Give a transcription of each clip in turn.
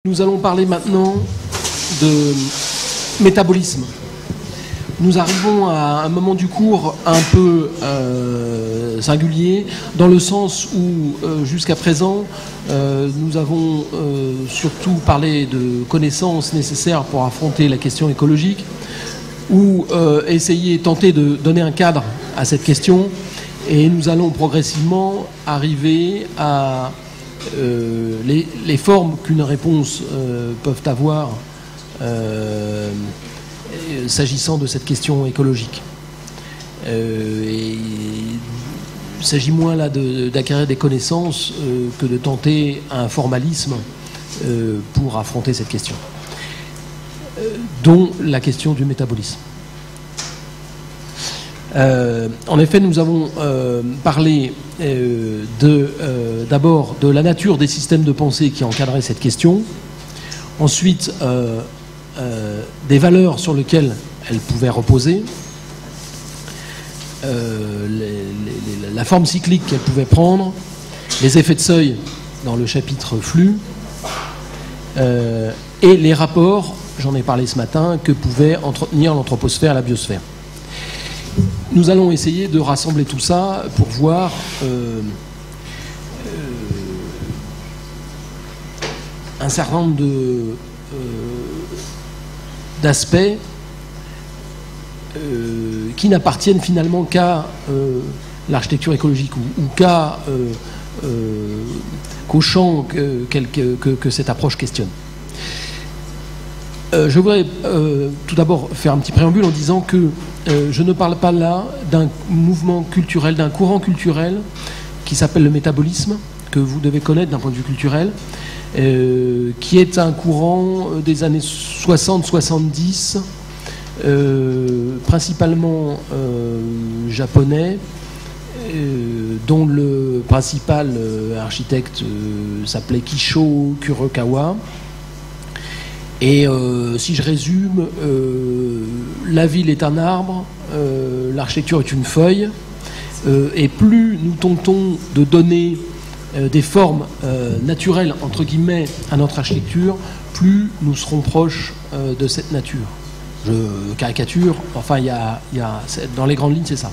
Nous allons parler maintenant de métabolisme. Nous arrivons à un moment du cours un peu singulier, dans le sens où jusqu'à présent, nous avons surtout parlé de connaissances nécessaires pour affronter la question écologique, ou tenter de donner un cadre à cette question, et nous allons progressivement arriver à les formes qu'une réponse peuvent avoir s'agissant de cette question écologique. Il s'agit moins là d'acquérir des connaissances que de tenter un formalisme pour affronter cette question, dont la question du métabolisme. En effet, nous avons parlé d'abord de la nature des systèmes de pensée qui encadraient cette question, ensuite des valeurs sur lesquelles elle pouvait reposer, la forme cyclique qu'elle pouvait prendre, les effets de seuil dans le chapitre flux, et les rapports, j'en ai parlé ce matin, que pouvait entretenir l'anthroposphère et la biosphère. Nous allons essayer de rassembler tout ça pour voir un certain nombre d'aspects qui n'appartiennent finalement qu'à l'architecture écologique ou qu'au champ que cette approche questionne. Je voudrais tout d'abord faire un petit préambule en disant que je ne parle pas là d'un mouvement culturel, d'un courant culturel qui s'appelle le métabolisme, que vous devez connaître d'un point de vue culturel, qui est un courant des années 60-70, principalement japonais, dont le principal architecte s'appelait Kisho Kurokawa. Et si je résume, la ville est un arbre, l'architecture est une feuille, et plus nous tentons de donner des formes naturelles, entre guillemets, à notre architecture, plus nous serons proches de cette nature. Je caricature, enfin, dans les grandes lignes, c'est ça.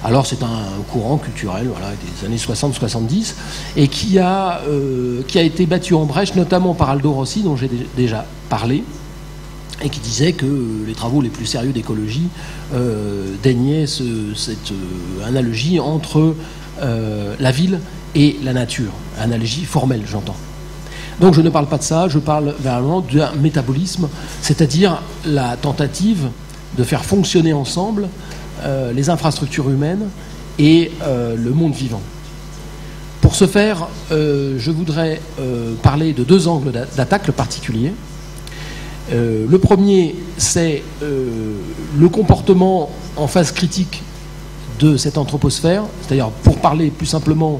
Alors c'est un courant culturel, voilà, des années 60-70, et qui a été battu en brèche, notamment par Aldo Rossi, dont j'ai déjà parlé, et qui disait que les travaux les plus sérieux d'écologie déniaient cette analogie entre la ville et la nature, analogie formelle, j'entends. Donc je ne parle pas de ça, je parle vraiment d'un métabolisme, c'est-à-dire la tentative de faire fonctionner ensemble les infrastructures humaines et le monde vivant. Pour ce faire, je voudrais parler de deux angles d'attaque particuliers. Le premier, c'est le comportement en phase critique de cette anthroposphère, c'est-à-dire, pour parler plus simplement,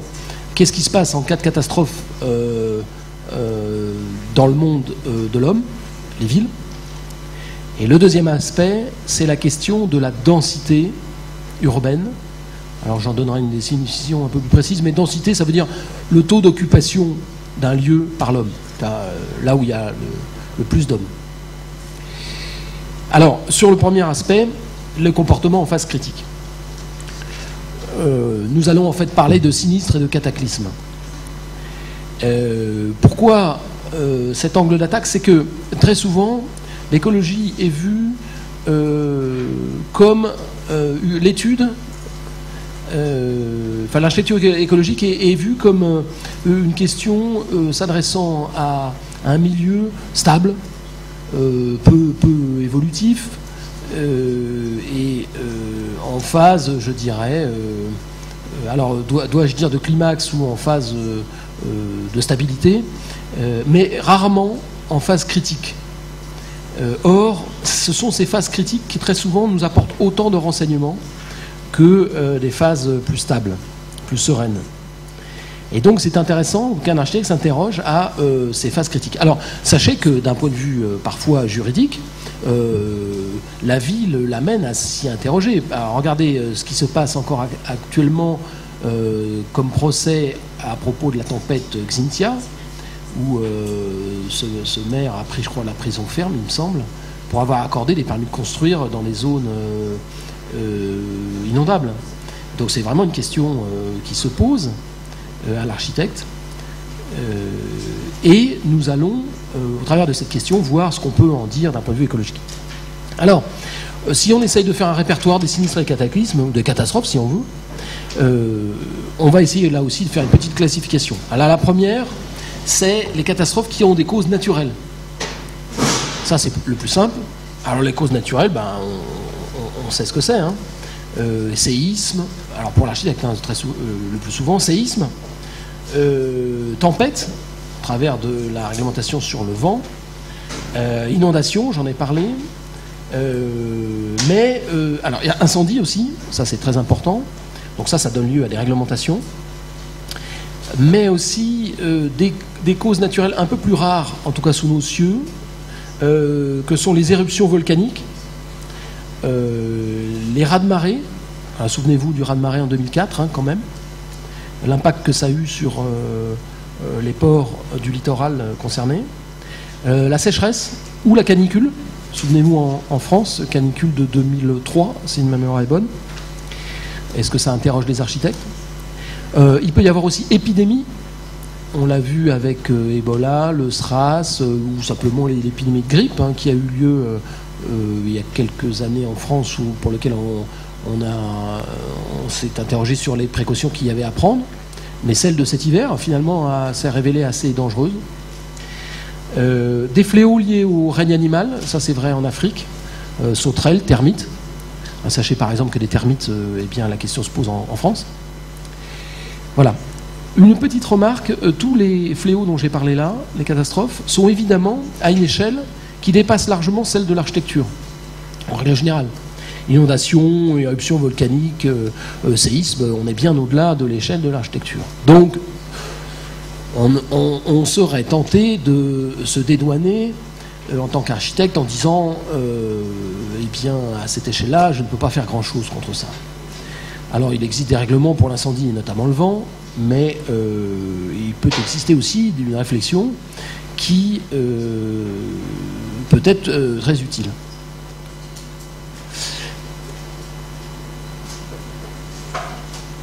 qu'est-ce qui se passe en cas de catastrophe dans le monde de l'homme, les villes. Et le deuxième aspect, c'est la question de la densité urbaine. Alors j'en donnerai une définition un peu plus précise, mais densité, ça veut dire le taux d'occupation d'un lieu par l'homme, là où il y a le plus d'hommes. Alors, sur le premier aspect, le comportement en phase critique. Nous allons en fait parler de sinistres et de cataclysmes. Pourquoi cet angle d'attaque? C'est que très souvent, l'écologie est vue comme l'étude, l'architecture écologique est vue comme une question s'adressant à un milieu stable, peu évolutif, et en phase, je dirais, alors dois-je dire de climax ou en phase de stabilité, mais rarement en phase critique. Or, ce sont ces phases critiques qui très souvent nous apportent autant de renseignements que des phases plus stables, plus sereines. Et donc c'est intéressant qu'un architecte s'interroge à ces phases critiques. Alors sachez que d'un point de vue parfois juridique, la vie l'amène à s'y interroger. Alors, regardez ce qui se passe encore actuellement comme procès à propos de la tempête Xynthia, où ce maire a pris, je crois, la prison ferme, il me semble, pour avoir accordé des permis de construire dans des zones inondables. Donc c'est vraiment une question qui se pose à l'architecte. Et nous allons, au travers de cette question, voir ce qu'on peut en dire d'un point de vue écologique. Alors, si on essaye de faire un répertoire des sinistres et cataclysmes, ou des catastrophes si on veut, on va essayer là aussi de faire une petite classification. Alors la première, c'est les catastrophes qui ont des causes naturelles. Ça c'est le plus simple. Alors les causes naturelles, ben, on sait ce que c'est. Hein. Séisme, alors pour l'architecte, hein, le plus souvent, séisme, tempête, à travers de la réglementation sur le vent, inondation, j'en ai parlé, alors il y a incendie aussi, ça c'est très important, donc ça donne lieu à des réglementations, mais aussi des causes naturelles un peu plus rares, en tout cas sous nos cieux, que sont les éruptions volcaniques, les raz-de-marée. Souvenez-vous du raz-de-marée en 2004, hein, quand même. L'impact que ça a eu sur les ports du littoral concerné. La sécheresse ou la canicule. Souvenez-vous en France, canicule de 2003, si ma mémoire est bonne. Est-ce que ça interroge les architectes? Il peut y avoir aussi épidémie. On l'a vu avec Ebola, le SRAS, ou simplement l'épidémie de grippe, hein, qui a eu lieu il y a quelques années en France, pour lequel on s'est interrogé sur les précautions qu'il y avait à prendre. Mais celle de cet hiver, finalement, s'est révélée assez dangereuse. Des fléaux liés au règne animal, ça c'est vrai en Afrique. Sauterelles, termites. Sachez par exemple que les termites, eh bien, la question se pose en France. Voilà. Une petite remarque, tous les fléaux dont j'ai parlé là, les catastrophes, sont évidemment à une échelle qui dépasse largement celle de l'architecture, en règle générale. Inondation, éruption volcanique, séisme, on est bien au-delà de l'échelle de l'architecture. Donc, on serait tenté de se dédouaner en tant qu'architecte en disant eh bien, à cette échelle-là, je ne peux pas faire grand-chose contre ça. Alors, il existe des règlements pour l'incendie, notamment le vent, mais il peut exister aussi une réflexion qui peut être très utile.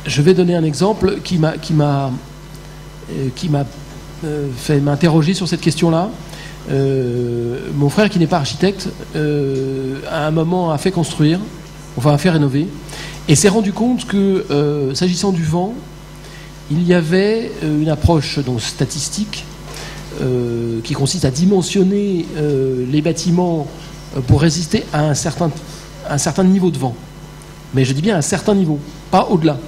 Je vais donner un exemple qui m'a fait m'interroger sur cette question-là. Mon frère, qui n'est pas architecte, à un moment a fait construire, enfin a fait rénover, et s'est rendu compte que, s'agissant du vent, il y avait une approche donc, statistique qui consiste à dimensionner les bâtiments pour résister à un certain niveau de vent. Mais je dis bien un certain niveau, pas au-delà.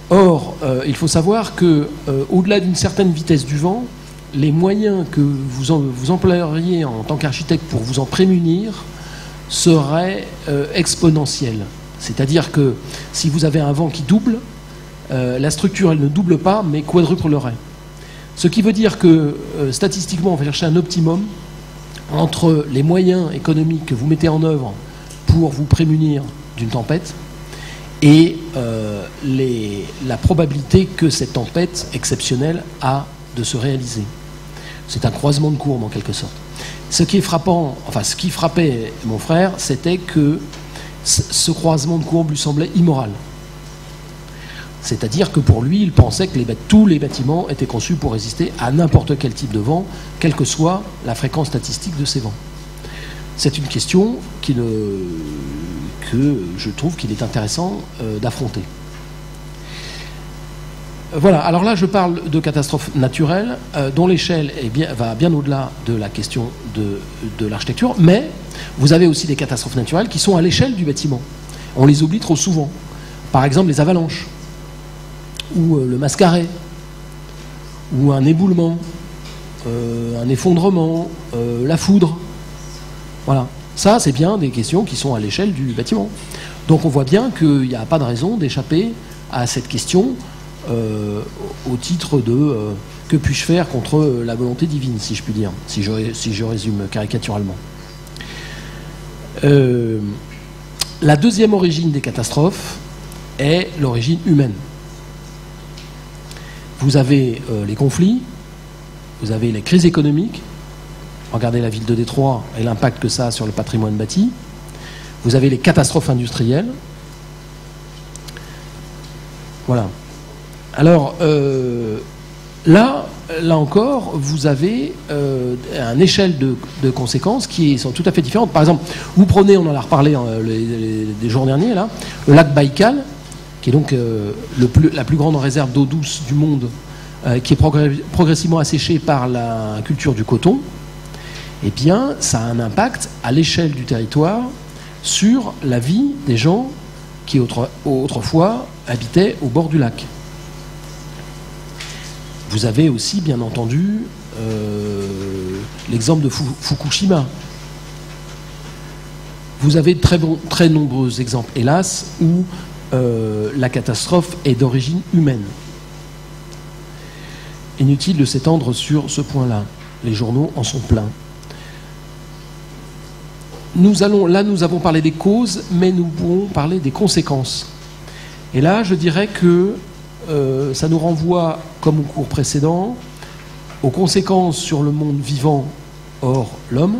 Or, il faut savoir que au-delà d'une certaine vitesse du vent, les moyens que vous emploieriez en tant qu'architecte pour vous en prémunir seraient exponentiels. C'est-à-dire que si vous avez un vent qui double, la structure elle ne double pas, mais quadruplerait. Ce qui veut dire que statistiquement, on va chercher un optimum entre les moyens économiques que vous mettez en œuvre pour vous prémunir d'une tempête et la probabilité que cette tempête exceptionnelle a de se réaliser. C'est un croisement de courbes en quelque sorte. Ce qui est frappant, enfin ce qui frappait mon frère, c'était que ce croisement de courbes lui semblait immoral. C'est-à-dire que pour lui, il pensait que tous les bâtiments étaient conçus pour résister à n'importe quel type de vent, quelle que soit la fréquence statistique de ces vents. C'est une question que je trouve qu'il est intéressant d'affronter. Voilà, alors là je parle de catastrophes naturelles dont l'échelle va bien au-delà de la question de l'architecture, mais vous avez aussi des catastrophes naturelles qui sont à l'échelle du bâtiment. On les oublie trop souvent. Par exemple les avalanches, ou le mascaret, ou un éboulement, un effondrement, la foudre. Voilà. Ça, c'est bien des questions qui sont à l'échelle du bâtiment. Donc on voit bien qu'il n'y a pas de raison d'échapper à cette question au titre de que puis-je faire contre la volonté divine, si je puis dire, si je résume caricaturalement. La deuxième origine des catastrophes est l'origine humaine. Vous avez les conflits, vous avez les crises économiques. Regardez la ville de Détroit et l'impact que ça a sur le patrimoine bâti. Vous avez les catastrophes industrielles. Voilà. Alors, là encore, vous avez une échelle de conséquences qui sont tout à fait différentes. Par exemple, vous prenez, on en a reparlé des jours derniers, là, le lac Baïkal, qui est donc la plus grande réserve d'eau douce du monde, qui est progressivement asséchée par la culture du coton. Eh bien, ça a un impact à l'échelle du territoire sur la vie des gens qui autrefois habitaient au bord du lac. Vous avez aussi, bien entendu, l'exemple de Fukushima. Vous avez très nombreux exemples, hélas, où la catastrophe est d'origine humaine. Inutile de s'étendre sur ce point-là. Les journaux en sont pleins. Nous avons parlé des causes, mais nous pourrons parler des conséquences. Et là, je dirais que ça nous renvoie, comme au cours précédent, aux conséquences sur le monde vivant hors l'homme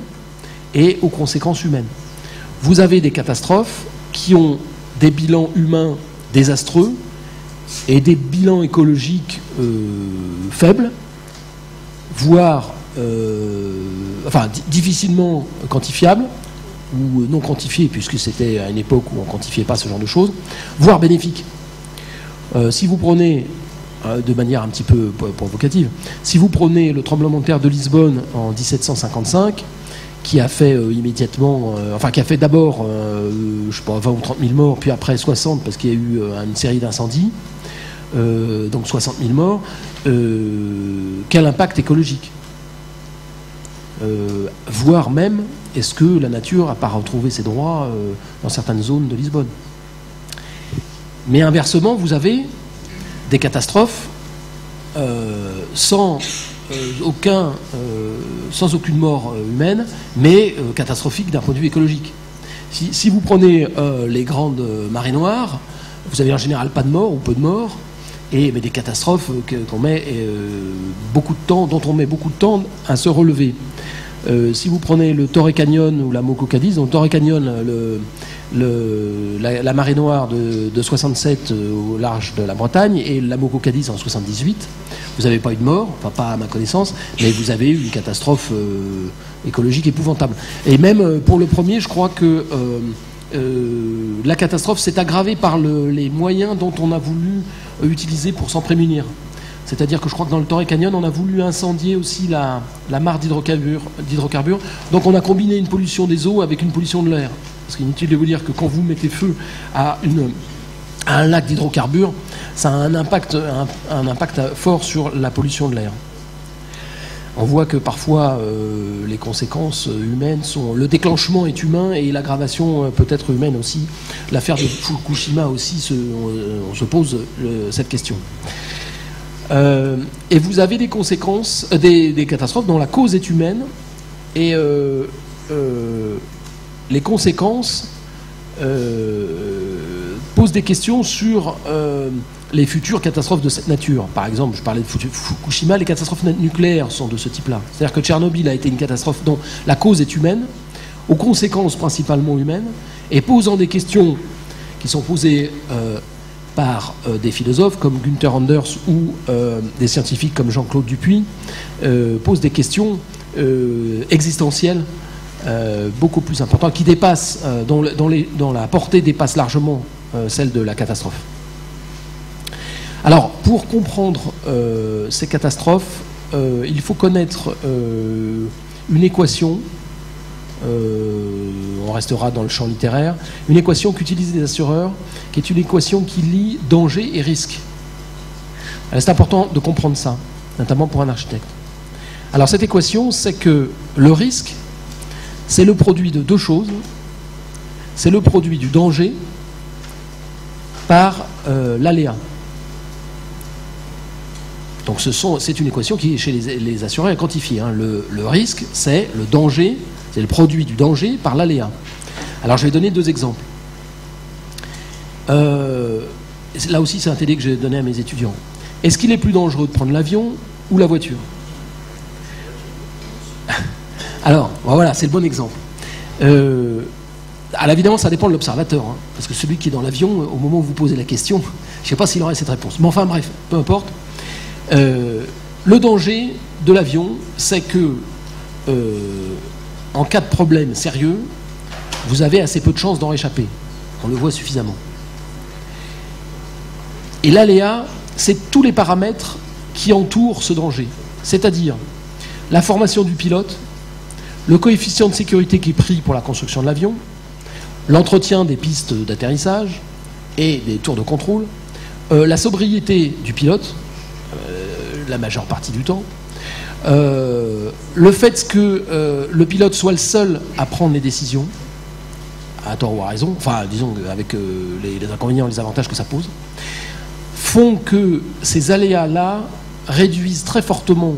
et aux conséquences humaines. Vous avez des catastrophes qui ont des bilans humains désastreux et des bilans écologiques faibles, voire difficilement quantifiables, ou non quantifiés, puisque c'était à une époque où on ne quantifiait pas ce genre de choses, voire bénéfiques. Si vous prenez, de manière un petit peu provocative, si vous prenez le tremblement de terre de Lisbonne en 1755, qui a fait immédiatement, qui a fait d'abord, 20 ou 30 000 morts, puis après 60, parce qu'il y a eu une série d'incendies, donc 60 000 morts, quel impact écologique, voire même, est-ce que la nature n'a pas retrouvé ses droits dans certaines zones de Lisbonne? Mais inversement, vous avez des catastrophes sans aucune mort humaine, mais catastrophiques d'un point de vue écologique. Si vous prenez les grandes marées noires, vous avez en général pas de morts ou peu de morts, mais des catastrophes qu'on met beaucoup de temps, dont on met beaucoup de temps à se relever. Si vous prenez le Torrey Canyon ou la Moco Cadiz, donc Torrey Canyon, la marée noire de 67 au large de la Bretagne et la Moco Cadiz en 78, vous n'avez pas eu de mort, enfin pas à ma connaissance, mais vous avez eu une catastrophe écologique épouvantable. Et même pour le premier, je crois que la catastrophe s'est aggravée par les moyens dont on a voulu utiliser pour s'en prémunir. C'est-à-dire que je crois que dans le Torrey Canyon, on a voulu incendier aussi la mare d'hydrocarbures. Donc on a combiné une pollution des eaux avec une pollution de l'air. Parce qu'il est inutile de vous dire que quand vous mettez feu à un lac d'hydrocarbures, ça a un impact fort sur la pollution de l'air. On voit que parfois les conséquences humaines sont... Le déclenchement est humain et l'aggravation peut être humaine aussi. L'affaire de Fukushima aussi, on se pose cette question. Et vous avez des conséquences, des catastrophes dont la cause est humaine et les conséquences posent des questions sur les futures catastrophes de cette nature. Par exemple, je parlais de Fukushima, les catastrophes nucléaires sont de ce type-là. C'est-à-dire que Tchernobyl a été une catastrophe dont la cause est humaine, aux conséquences principalement humaines, et posant des questions qui sont posées par des philosophes comme Günther Anders ou des scientifiques comme Jean-Claude Dupuis, posent des questions existentielles beaucoup plus importantes, qui dépassent, dont la portée dépasse largement celle de la catastrophe. Alors, pour comprendre ces catastrophes, il faut connaître une équation, on restera dans le champ littéraire, une équation qu'utilisent les assureurs, qui est une équation qui lie danger et risque. C'est important de comprendre ça, notamment pour un architecte. Alors cette équation, c'est que le risque, c'est le produit de deux choses. C'est le produit du danger par l'aléa. Donc c'est une équation qui, chez les assureurs, est quantifiée. Hein. Le risque, c'est le danger, c'est le produit du danger par l'aléa. Alors je vais donner deux exemples. Là aussi, c'est un TD que j'ai donné à mes étudiants. Est-ce qu'il est plus dangereux de prendre l'avion ou la voiture? Alors, voilà, c'est le bon exemple. Alors évidemment, ça dépend de l'observateur, hein, parce que celui qui est dans l'avion, au moment où vous posez la question, je ne sais pas s'il aurait cette réponse. Mais enfin, bref, peu importe. Le danger de l'avion, c'est que, en cas de problème sérieux, vous avez assez peu de chances d'en réchapper. On le voit suffisamment. Et l'aléa, c'est tous les paramètres qui entourent ce danger. C'est-à-dire la formation du pilote, le coefficient de sécurité qui est pris pour la construction de l'avion, l'entretien des pistes d'atterrissage et des tours de contrôle, la sobriété du pilote, la majeure partie du temps, le fait que le pilote soit le seul à prendre les décisions, à tort ou à raison, enfin disons avec les inconvénients et les avantages que ça pose, font que ces aléas-là réduisent très fortement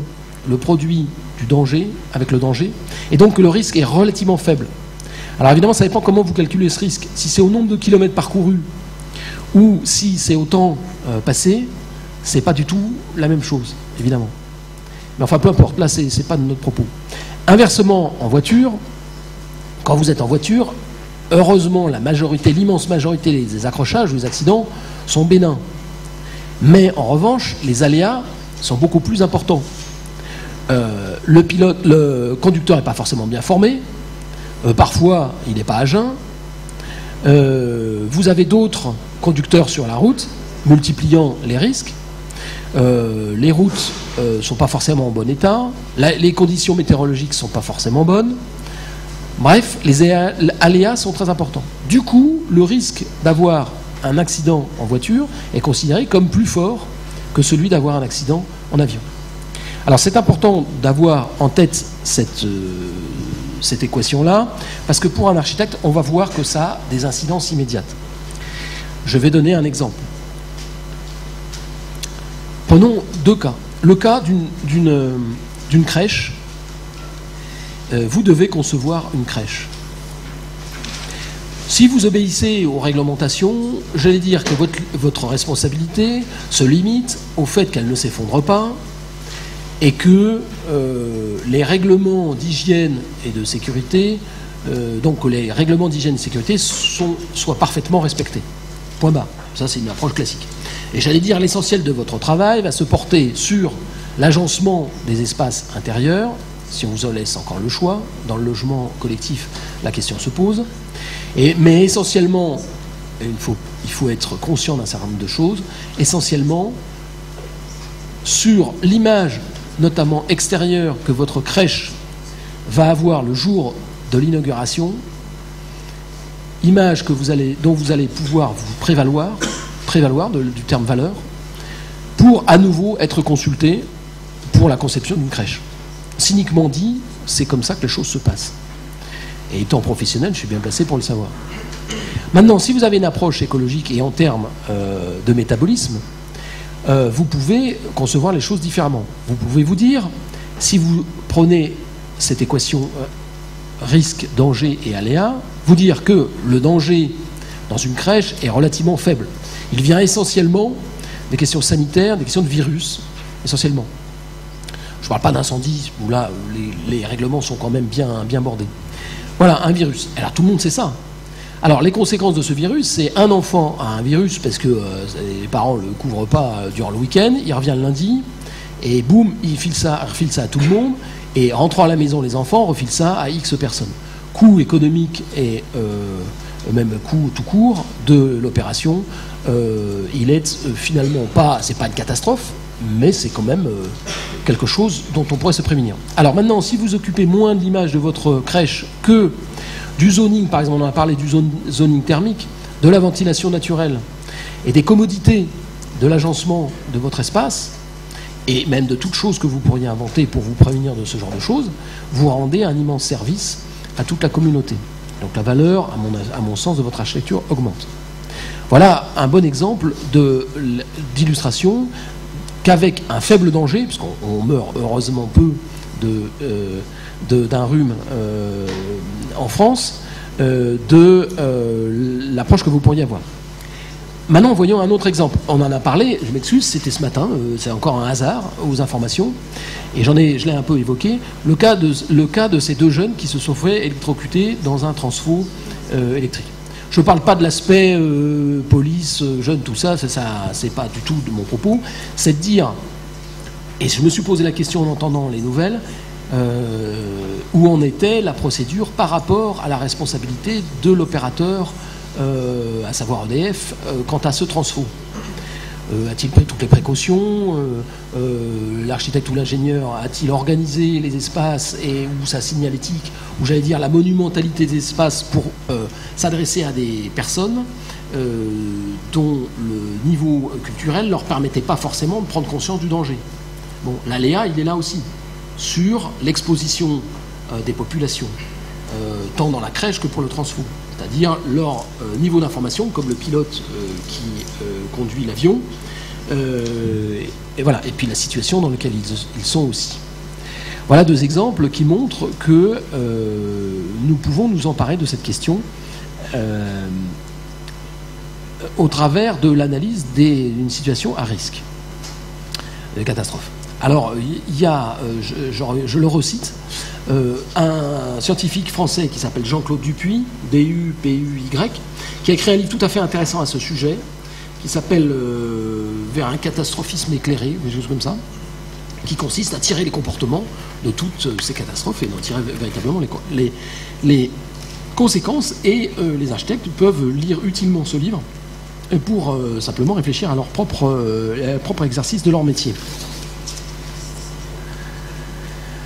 le produit du danger, avec le danger, et donc que le risque est relativement faible. Alors évidemment, ça dépend comment vous calculez ce risque. Si c'est au nombre de kilomètres parcourus, ou si c'est au temps passé, c'est pas du tout la même chose, évidemment. Mais enfin, peu importe, là, c'est pas de notre propos. Inversement, en voiture, quand vous êtes en voiture, heureusement, l'immense majorité des accrochages ou des accidents sont bénins. Mais en revanche, les aléas sont beaucoup plus importants. Le conducteur n'est pas forcément bien formé. Parfois, il n'est pas à jeun. Vous avez d'autres conducteurs sur la route, multipliant les risques. Les routes ne sont pas forcément en bon état. Les conditions météorologiques ne sont pas forcément bonnes. Bref, les aléas sont très importants. Du coup, le risque d'avoir un accident en voiture est considéré comme plus fort que celui d'avoir un accident en avion. Alors c'est important d'avoir en tête cette équation-là, parce que pour un architecte, on va voir que ça a des incidences immédiates. Je vais donner un exemple. Prenons deux cas. Le cas d'une crèche. Vous devez concevoir une crèche. Si vous obéissez aux réglementations, j'allais dire que votre responsabilité se limite au fait qu'elle ne s'effondre pas et que les règlements d'hygiène et de sécurité, donc les règlements d'hygiène et de sécurité soient parfaitement respectés. Point barre. Ça, c'est une approche classique. Et j'allais dire l'essentiel de votre travail va se porter sur l'agencement des espaces intérieurs, si on vous en laisse encore le choix. Dans le logement collectif, la question se pose. Mais essentiellement, il faut être conscient d'un certain nombre de choses, essentiellement sur l'image, notamment extérieure, que votre crèche va avoir le jour de l'inauguration, image dont vous allez pouvoir vous prévaloir du terme valeur, pour à nouveau être consulté pour la conception d'une crèche. Cyniquement dit, c'est comme ça que les choses se passent. Et étant professionnel, je suis bien placé pour le savoir. Maintenant, si vous avez une approche écologique et en termes de métabolisme, vous pouvez concevoir les choses différemment. Vous pouvez vous dire, si vous prenez cette équation risque, danger et aléa, vous dire que le danger dans une crèche est relativement faible. Il vient essentiellement des questions sanitaires, des questions de virus, essentiellement. Je ne parle pas d'incendie, où là, les règlements sont quand même bien bordés. Voilà, un virus. Alors, tout le monde sait ça. Alors, les conséquences de ce virus, c'est un enfant a un virus parce que les parents ne le couvrent pas durant le week-end, il revient le lundi, et boum, il refile ça à tout le monde, et rentrant à la maison, les enfants refilent ça à X personnes. Coût économique et même coût tout court de l'opération, il est finalement pas, c'est pas une catastrophe, mais c'est quand même quelque chose dont on pourrait se prémunir. Alors maintenant, si vous occupez moins de l'image de votre crèche que du zoning, par exemple, on a parlé du zoning thermique, de la ventilation naturelle et des commodités de l'agencement de votre espace, et même de toutes choses que vous pourriez inventer pour vous prémunir de ce genre de choses, vous rendez un immense service à toute la communauté. Donc la valeur, à mon sens, de votre architecture augmente. Voilà un bon exemple d'illustration qu'avec un faible danger, puisqu'on meurt heureusement peu d'un rhume en France, de l'approche que vous pourriez avoir. Maintenant, voyons un autre exemple. On en a parlé, je m'excuse, c'était ce matin, c'est encore un hasard aux informations, et je l'ai un peu évoqué, le cas de ces deux jeunes qui se sont fait électrocuter dans un transfo électrique. Je ne parle pas de l'aspect police, jeunes, tout ça, c'est pas du tout de mon propos, c'est de dire, et je me suis posé la question en entendant les nouvelles, où en était la procédure par rapport à la responsabilité de l'opérateur, à savoir EDF, quant à ce transfo. A-t-il pris toutes les précautions? L'architecte ou l'ingénieur a-t-il organisé les espaces ou sa signalétique, ou j'allais dire la monumentalité des espaces pour s'adresser à des personnes dont le niveau culturel ne leur permettait pas forcément de prendre conscience du danger? Bon, l'aléa, il est là aussi, sur l'exposition des populations, tant dans la crèche que pour le transfo. C'est-à-dire leur niveau d'information, comme le pilote qui conduit l'avion, et voilà. Et puis la situation dans laquelle ils sont aussi. Voilà deux exemples qui montrent que nous pouvons nous emparer de cette question au travers de l'analyse d'une situation à risque, de catastrophe. Alors, il y a, je le recite, un scientifique français qui s'appelle Jean-Claude Dupuy, D-U-P-U-Y, qui a écrit un livre tout à fait intéressant à ce sujet, qui s'appelle Vers un catastrophisme éclairé, des choses comme ça, qui consiste à tirer les comportements de toutes ces catastrophes et d'en tirer véritablement les conséquences. Et les architectes peuvent lire utilement ce livre pour simplement réfléchir à leur propre exercice de leur métier.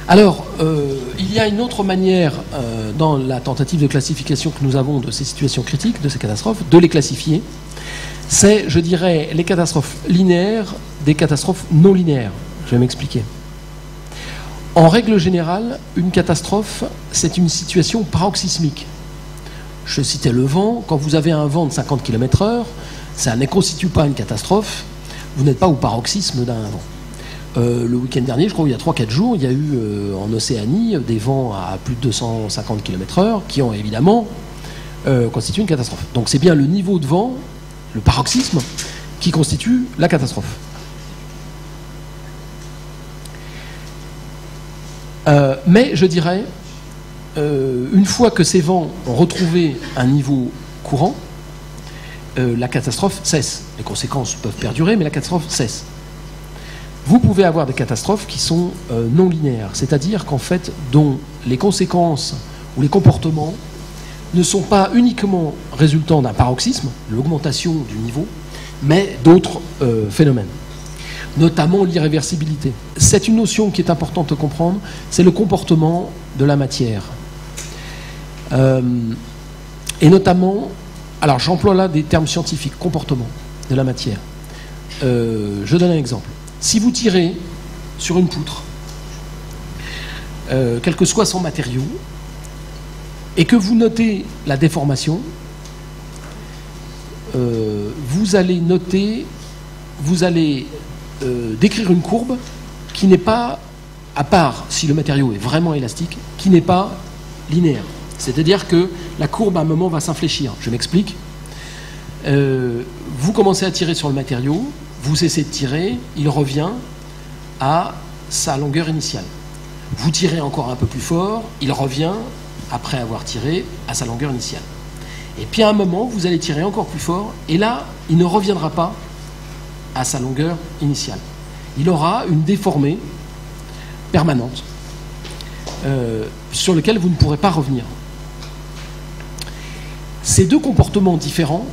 Alors, il y a une autre manière, dans la tentative de classification que nous avons de ces situations critiques, de ces catastrophes, de les classifier. C'est, je dirais, les catastrophes linéaires des catastrophes non linéaires. Je vais m'expliquer. En règle générale, une catastrophe, c'est une situation paroxysmique. Je citais le vent. Quand vous avez un vent de 50 km/h, ça ne constitue pas une catastrophe. Vous n'êtes pas au paroxysme d'un vent. Le week-end dernier, je crois, il y a 3-4 jours, il y a eu en Océanie des vents à plus de 250 km/h qui ont évidemment constitué une catastrophe. Donc c'est bien le niveau de vent, le paroxysme, qui constitue la catastrophe. Mais je dirais, une fois que ces vents ont retrouvé un niveau courant, la catastrophe cesse. Les conséquences peuvent perdurer, mais la catastrophe cesse. Vous pouvez avoir des catastrophes qui sont non linéaires, c'est-à-dire qu'en fait, dont les conséquences ou les comportements ne sont pas uniquement résultants d'un paroxysme, l'augmentation du niveau, mais d'autres phénomènes, notamment l'irréversibilité. C'est une notion qui est importante de comprendre, c'est le comportement de la matière. Et notamment, alors j'emploie là des termes scientifiques, comportement de la matière. Je donne un exemple. Si vous tirez sur une poutre, quel que soit son matériau, et que vous notez la déformation, vous allez décrire une courbe qui n'est pas, à part si le matériau est vraiment élastique, qui n'est pas linéaire. C'est-à-dire que la courbe à un moment va s'infléchir. Je m'explique. Vous commencez à tirer sur le matériau, vous cessez de tirer, il revient à sa longueur initiale. Vous tirez encore un peu plus fort, il revient, après avoir tiré, à sa longueur initiale. Et puis à un moment, vous allez tirer encore plus fort, et là, il ne reviendra pas à sa longueur initiale. Il aura une déformée permanente sur laquelle vous ne pourrez pas revenir. Ces deux comportements différents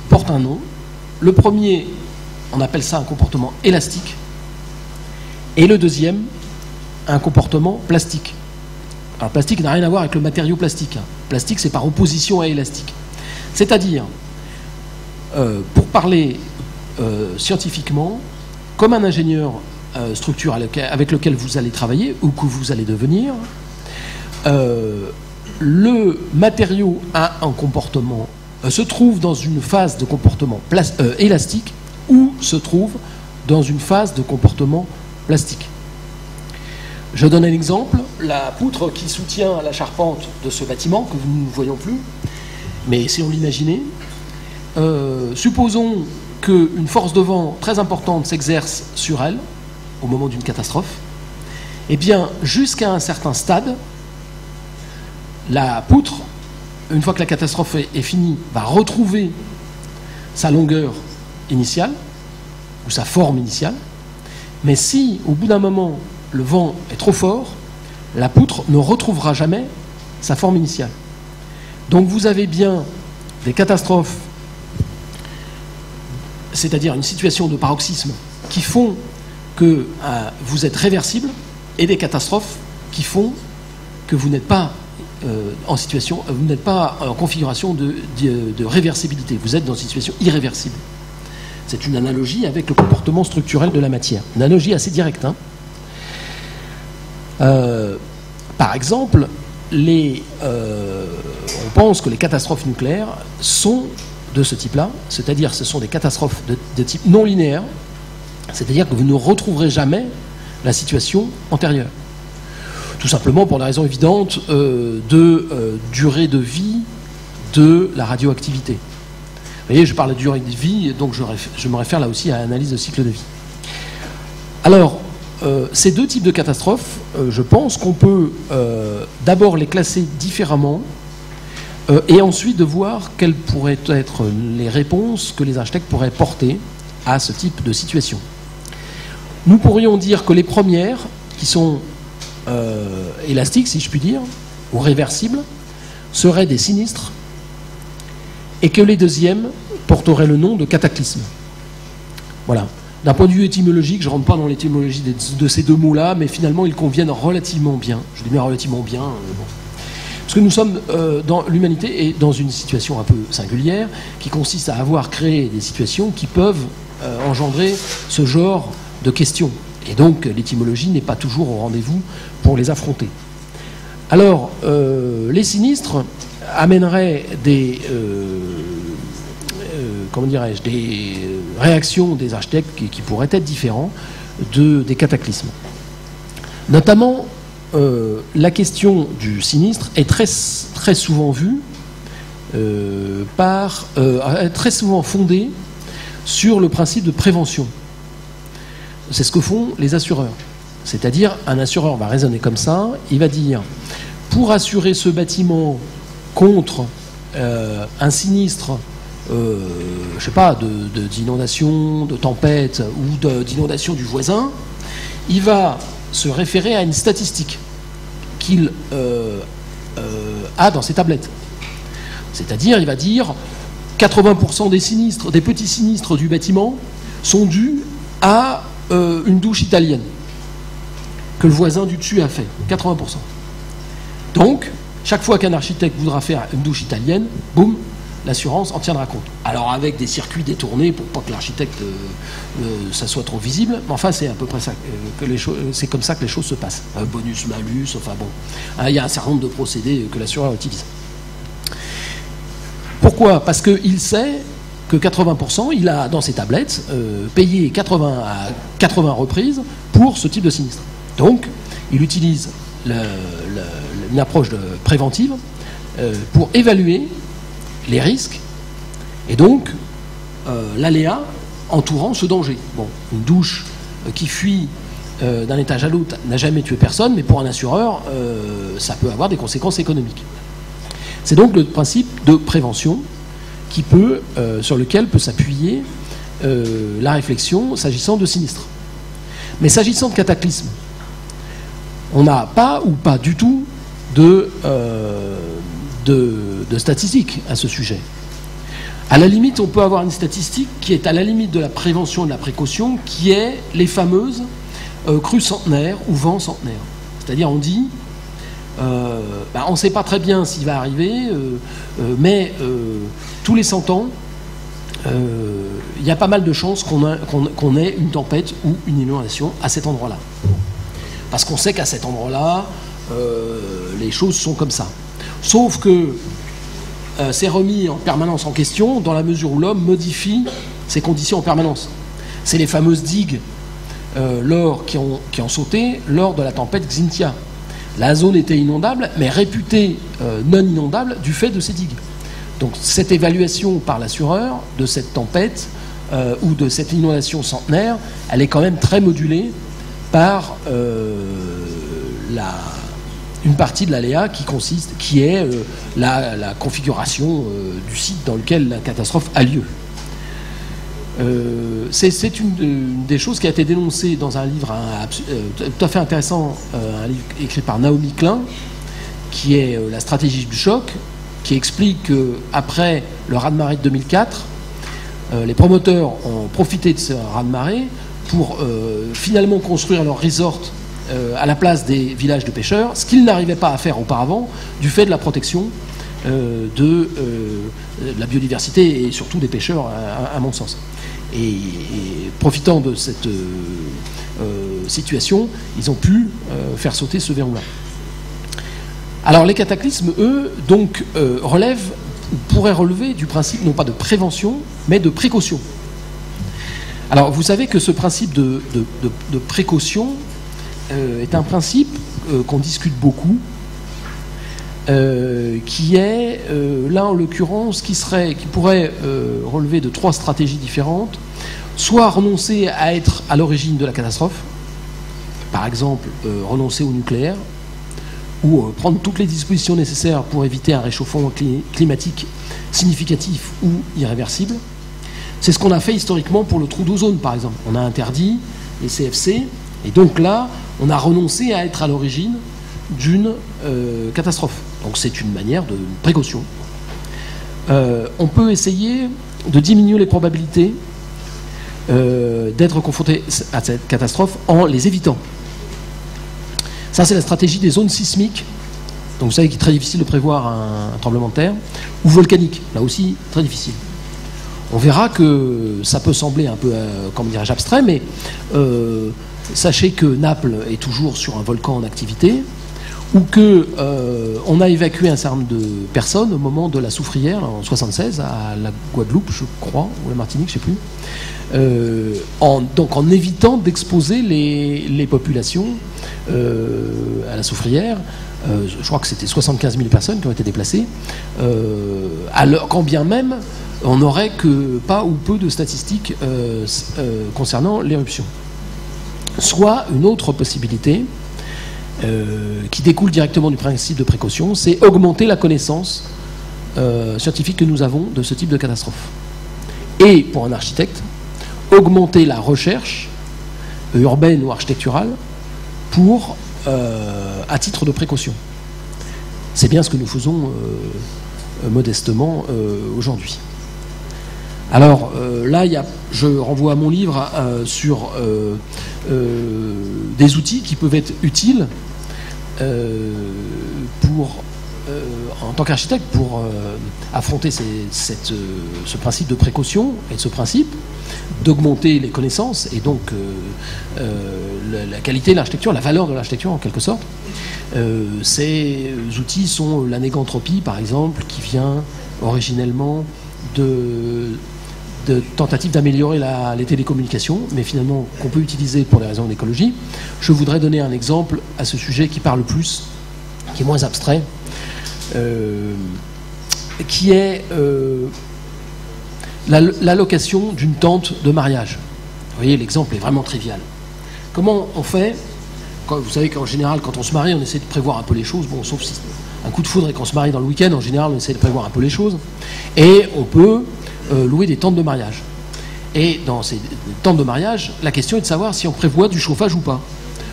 portent un nom. Le premier, on appelle ça un comportement élastique, et le deuxième, un comportement plastique. Alors plastique n'a rien à voir avec le matériau plastique. Plastique, c'est par opposition à élastique. C'est-à-dire, pour parler scientifiquement, comme un ingénieur structure avec lequel vous allez travailler ou que vous allez devenir, le matériau a un comportement, se trouve dans une phase de comportement élastique ou se trouve dans une phase de comportement plastique. Je donne un exemple, la poutre qui soutient la charpente de ce bâtiment, que nous ne voyons plus, mais si on l'imaginait, supposons qu'une force de vent très importante s'exerce sur elle au moment d'une catastrophe. Eh bien, jusqu'à un certain stade, la poutre, une fois que la catastrophe est finie, va retrouver sa longueur initiale, ou sa forme initiale. Mais si, au bout d'un moment, le vent est trop fort, la poutre ne retrouvera jamais sa forme initiale. Donc vous avez bien des catastrophes, c'est-à-dire une situation de paroxysme, qui font que vous êtes réversible, et des catastrophes qui font que vous n'êtes pas en situation, vous n'êtes pas en configuration de réversibilité. Vous êtes dans une situation irréversible. C'est une analogie avec le comportement structurel de la matière. Une analogie assez directe. Hein. Par exemple, on pense que les catastrophes nucléaires sont de ce type-là, c'est-à-dire ce sont des catastrophes de type non linéaire, c'est-à-dire que vous ne retrouverez jamais la situation antérieure. Tout simplement pour la raison évidente de durée de vie de la radioactivité. Vous voyez, je parle de durée de vie, donc je me réfère là aussi à l'analyse de cycle de vie. Alors, ces deux types de catastrophes, je pense qu'on peut d'abord les classer différemment et ensuite de voir quelles pourraient être les réponses que les architectes pourraient porter à ce type de situation. Nous pourrions dire que les premières, qui sont élastiques, si je puis dire, ou réversibles, seraient des sinistres, et que les deuxièmes porteraient le nom de cataclysme. Voilà. D'un point de vue étymologique, je ne rentre pas dans l'étymologie de ces deux mots-là, mais finalement, ils conviennent relativement bien. Je dis bien relativement bien. Bon. Parce que nous sommes dans l'humanité et dans une situation un peu singulière, qui consiste à avoir créé des situations qui peuvent engendrer ce genre de questions. Et donc, l'étymologie n'est pas toujours au rendez-vous pour les affronter. Alors, les sinistres amèneraient des réactions des architectes qui pourraient être différentes des cataclysmes. Notamment, la question du sinistre est très souvent vue très souvent fondée sur le principe de prévention. C'est ce que font les assureurs. C'est-à-dire, un assureur va raisonner comme ça, il va dire, pour assurer ce bâtiment contre un sinistre, je sais pas, d'inondation, de tempête ou d'inondation du voisin, il va se référer à une statistique qu'il a dans ses tablettes. C'est-à-dire, il va dire 80% des sinistres, des petits sinistres du bâtiment sont dus à une douche italienne que le voisin du dessus a fait, 80%. Donc, chaque fois qu'un architecte voudra faire une douche italienne, boum, l'assurance en tiendra compte. Alors avec des circuits détournés pour pas que l'architecte ça soit trop visible, mais enfin c'est à peu près ça c'est comme ça que les choses se passent. Bonus, malus, enfin bon, il y a un certain nombre de procédés que l'assureur utilise. Pourquoi ? Parce qu'il sait que 80%, il a dans ses tablettes payé 80 à 80 reprises pour ce type de sinistre. Donc, il utilise une approche préventive pour évaluer les risques et donc l'aléa entourant ce danger. Bon, une douche qui fuit d'un étage à l'autre n'a jamais tué personne, mais pour un assureur, ça peut avoir des conséquences économiques. C'est donc le principe de prévention sur lequel peut s'appuyer la réflexion s'agissant de sinistres. Mais s'agissant de cataclysmes, on n'a pas ou pas du tout de statistiques à ce sujet. À la limite, on peut avoir une statistique qui est à la limite de la prévention et de la précaution, qui est les fameuses crues centenaires ou vents centenaires. C'est-à-dire, on dit, on ne sait pas très bien s'il va arriver, mais tous les 100 ans, il y a pas mal de chances qu'on ait une tempête ou une inondation à cet endroit-là. Parce qu'on sait qu'à cet endroit-là, les choses sont comme ça. Sauf que c'est remis en permanence en question dans la mesure où l'homme modifie ses conditions en permanence. C'est les fameuses digues qui ont sauté lors de la tempête Xynthia. La zone était inondable, mais réputée non inondable du fait de ces digues. Donc cette évaluation par l'assureur de cette tempête ou de cette inondation centenaire, elle est quand même très modulée par une partie de l'aléa qui est la configuration du site dans lequel la catastrophe a lieu. C'est une des choses qui a été dénoncée dans un livre tout à fait intéressant, un livre écrit par Naomi Klein, qui est La stratégie du choc, qui explique qu'après le raz-de-marée de 2004, les promoteurs ont profité de ce raz-de-marée pour finalement construire leur resort à la place des villages de pêcheurs, ce qu'ils n'arrivaient pas à faire auparavant du fait de la protection de la biodiversité et surtout des pêcheurs, à mon sens. Et profitant de cette situation, ils ont pu faire sauter ce verrou-là. Alors les cataclysmes, eux, donc relèvent, ou pourraient relever du principe non pas de prévention, mais de précaution. Alors vous savez que ce principe de précaution est un principe qu'on discute beaucoup, qui est, là en l'occurrence, qui pourrait relever de 3 stratégies différentes. Soit renoncer à être à l'origine de la catastrophe, par exemple renoncer au nucléaire, ou prendre toutes les dispositions nécessaires pour éviter un réchauffement climatique significatif ou irréversible. C'est ce qu'on a fait historiquement pour le trou d'ozone, par exemple. On a interdit les CFC, et donc là, on a renoncé à être à l'origine d'une catastrophe. Donc c'est une manière de précaution. On peut essayer de diminuer les probabilités d'être confronté à cette catastrophe en les évitant. Ça, c'est la stratégie des zones sismiques. Donc vous savez qu'il est très difficile de prévoir un tremblement de terre. Ou volcanique, là aussi très difficile. On verra que ça peut sembler un peu, comment dirais-je, abstrait, mais sachez que Naples est toujours sur un volcan en activité, ou qu'on a évacué un certain nombre de personnes au moment de la Soufrière, en 1976, à la Guadeloupe, je crois, ou la Martinique, je ne sais plus. Donc en évitant d'exposer les populations à la Soufrière. Je crois que c'était 75 000 personnes qui ont été déplacées, quand bien même on n'aurait que pas ou peu de statistiques concernant l'éruption. Soit une autre possibilité qui découle directement du principe de précaution, c'est augmenter la connaissance scientifique que nous avons de ce type de catastrophe. Et pour un architecte, augmenter la recherche urbaine ou architecturale à titre de précaution. C'est bien ce que nous faisons modestement aujourd'hui. Alors là, je renvoie à mon livre sur des outils qui peuvent être utiles en tant qu'architecte pour affronter ce principe de précaution et ce principe d'augmenter les connaissances et donc la qualité de l'architecture, la valeur de l'architecture en quelque sorte. Ces outils sont la négantropie par exemple, qui vient originellement de tentatives d'améliorer les télécommunications, mais finalement qu'on peut utiliser pour des raisons d'écologie. Je voudrais donner un exemple à ce sujet qui parle plus, qui est moins abstrait, qui est l'allocation d'une tente de mariage. Vous voyez, l'exemple est vraiment trivial. Comment on fait? Vous savez qu'en général, quand on se marie, on essaie de prévoir un peu les choses, bon, sauf si un coup de foudre et qu'on se marie dans le week-end, en général, on essaie de prévoir un peu les choses, et on peut louer des tentes de mariage. Et dans ces tentes de mariage, la question est de savoir si on prévoit du chauffage ou pas.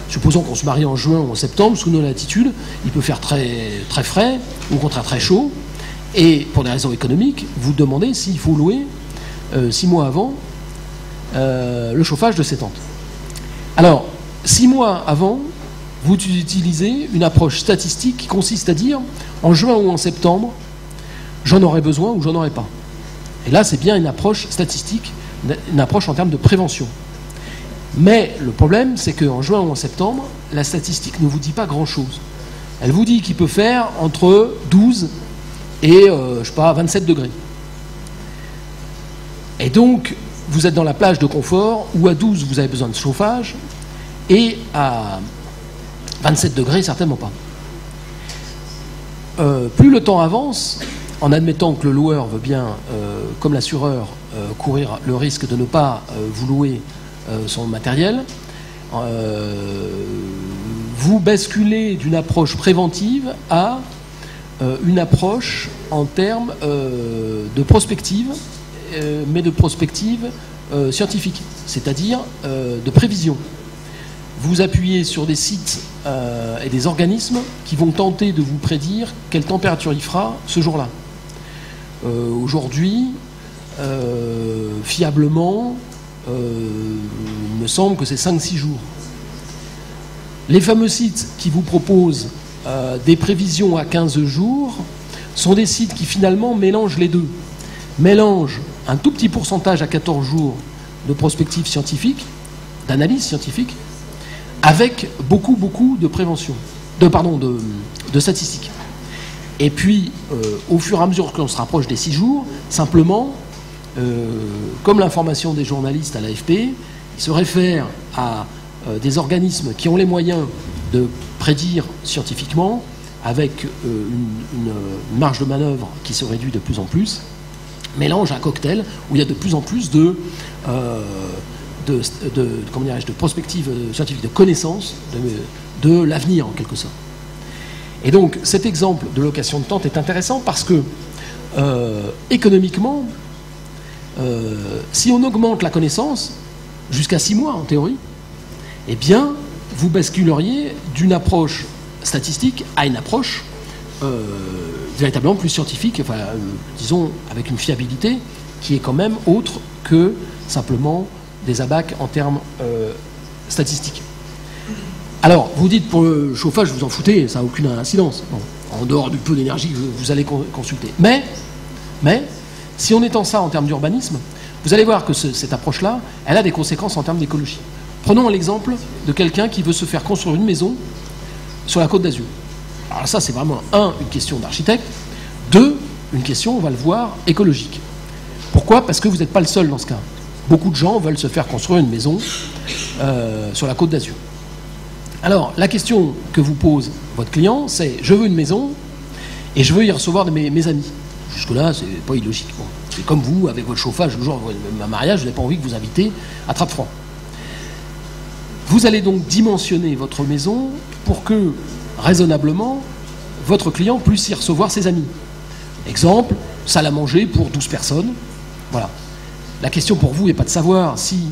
Supposons qu'on se marie en juin ou en septembre, sous nos latitudes, il peut faire très, très frais, ou au contraire très chaud, et pour des raisons économiques, vous demandez s'il faut louer 6 mois avant le chauffage de ces tentes. Alors, 6 mois avant, vous utilisez une approche statistique qui consiste à dire, en juin ou en septembre, j'en aurai besoin ou j'en aurai pas. Et là, c'est bien une approche statistique, une approche en termes de prévention. Mais le problème, c'est qu'en juin ou en septembre, la statistique ne vous dit pas grand-chose. Elle vous dit qu'il peut faire entre 12 et, 27 degrés. Et donc, vous êtes dans la plage de confort, où à 12, vous avez besoin de chauffage, et à 27 degrés, certainement pas. Plus le temps avance, en admettant que le loueur veut bien, comme l'assureur, courir le risque de ne pas vous louer son matériel, vous basculez d'une approche préventive à une approche en termes de prospective, mais de prospective scientifique, c'est-à-dire de prévision. Vous appuyez sur des sites et des organismes qui vont tenter de vous prédire quelle température il fera ce jour-là. Aujourd'hui, fiablement, il me semble que c'est 5-6 jours. Les fameux sites qui vous proposent des prévisions à 15 jours sont des sites qui finalement mélangent les deux. Mélangent un tout petit pourcentage à 14 jours de prospective scientifique, d'analyse scientifique, avec beaucoup de prévention, de statistiques. Et puis, au fur et à mesure qu'on se rapproche des 6 jours, simplement, comme l'information des journalistes à l'AFP, ils se réfèrent à des organismes qui ont les moyens de prédire scientifiquement, avec une marge de manœuvre qui se réduit de plus en plus, mélange un cocktail où il y a de plus en plus de prospective scientifique, de connaissance de l'avenir en quelque sorte. Et donc cet exemple de location de tente est intéressant parce que économiquement, si on augmente la connaissance jusqu'à 6 mois en théorie, eh bien vous basculeriez d'une approche statistique à une approche véritablement plus scientifique, enfin, disons avec une fiabilité qui est quand même autre que simplement des abacs en termes statistiques. Alors, vous dites pour le chauffage, vous en foutez, ça n'a aucune incidence, bon, en dehors du peu d'énergie que vous allez consulter. Mais, si on étend ça en termes d'urbanisme, vous allez voir que cette approche-là, elle a des conséquences en termes d'écologie. Prenons l'exemple de quelqu'un qui veut se faire construire une maison sur la Côte d'Azur. Alors ça, c'est vraiment, une question d'architecte, 2, une question, on va le voir, écologique. Pourquoi ? Parce que vous n'êtes pas le seul dans ce cas. Beaucoup de gens veulent se faire construire une maison sur la Côte d'Azur. Alors, la question que vous pose votre client, c'est « je veux une maison et je veux y recevoir mes amis ». Jusque-là, c'est pas illogique. Bon, c'est comme vous, avec votre chauffage, le jour de mariage, vous n'avez pas envie que vous invitez à Trappe-Franc. Vous allez donc dimensionner votre maison pour que, raisonnablement, votre client puisse y recevoir ses amis. Exemple, salle à manger pour 12 personnes. Voilà. La question pour vous n'est pas de savoir si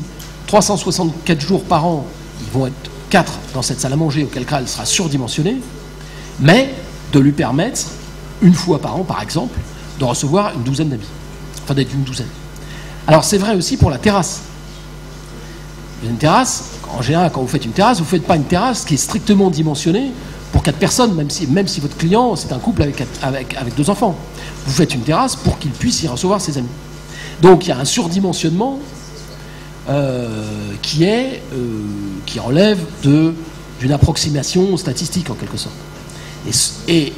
364 jours par an, ils vont être 4 dans cette salle à manger, auquel cas elle sera surdimensionnée, mais de lui permettre, une fois par an par exemple, de recevoir une douzaine d'amis. Enfin d'être une douzaine. Alors c'est vrai aussi pour la terrasse. Une terrasse, en général quand vous faites une terrasse, vous ne faites pas une terrasse qui est strictement dimensionnée pour 4 personnes, même si votre client c'est un couple avec 2 enfants. Vous faites une terrasse pour qu'il puisse y recevoir ses amis. Donc il y a un surdimensionnement qui relève d'une approximation statistique en quelque sorte.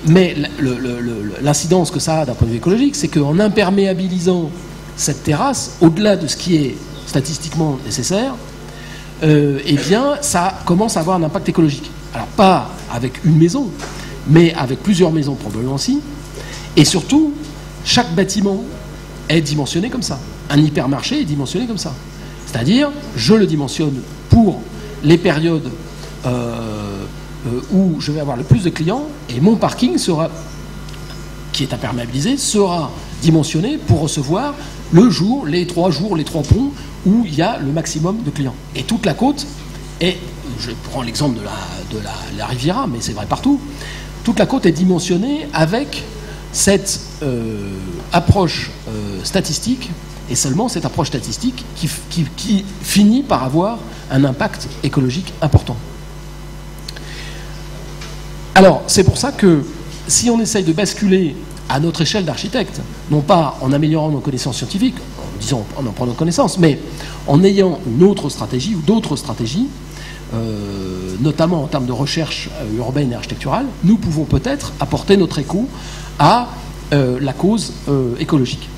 Mais l'incidence que ça a d'un point de vue écologique, c'est qu'en imperméabilisant cette terrasse, au-delà de ce qui est statistiquement nécessaire, eh bien ça commence à avoir un impact écologique. Alors pas avec une maison, mais avec plusieurs maisons probablement aussi. Et surtout, chaque bâtiment est dimensionné comme ça. Un hypermarché est dimensionné comme ça. C'est-à-dire, je le dimensionne pour les périodes où je vais avoir le plus de clients et mon parking qui est imperméabilisé, sera dimensionné pour recevoir le jour, les 3 ponts où il y a le maximum de clients. Et toute la côte est, je prends l'exemple de la Riviera, mais c'est vrai partout, toute la côte est dimensionnée avec cette approche statistique, et seulement cette approche statistique qui finit par avoir un impact écologique important. Alors, c'est pour ça que si on essaye de basculer à notre échelle d'architecte, non pas en améliorant nos connaissances scientifiques, en prenant connaissance, mais en ayant une autre stratégie ou d'autres stratégies, notamment en termes de recherche urbaine et architecturale, nous pouvons peut-être apporter notre écho à la cause écologique.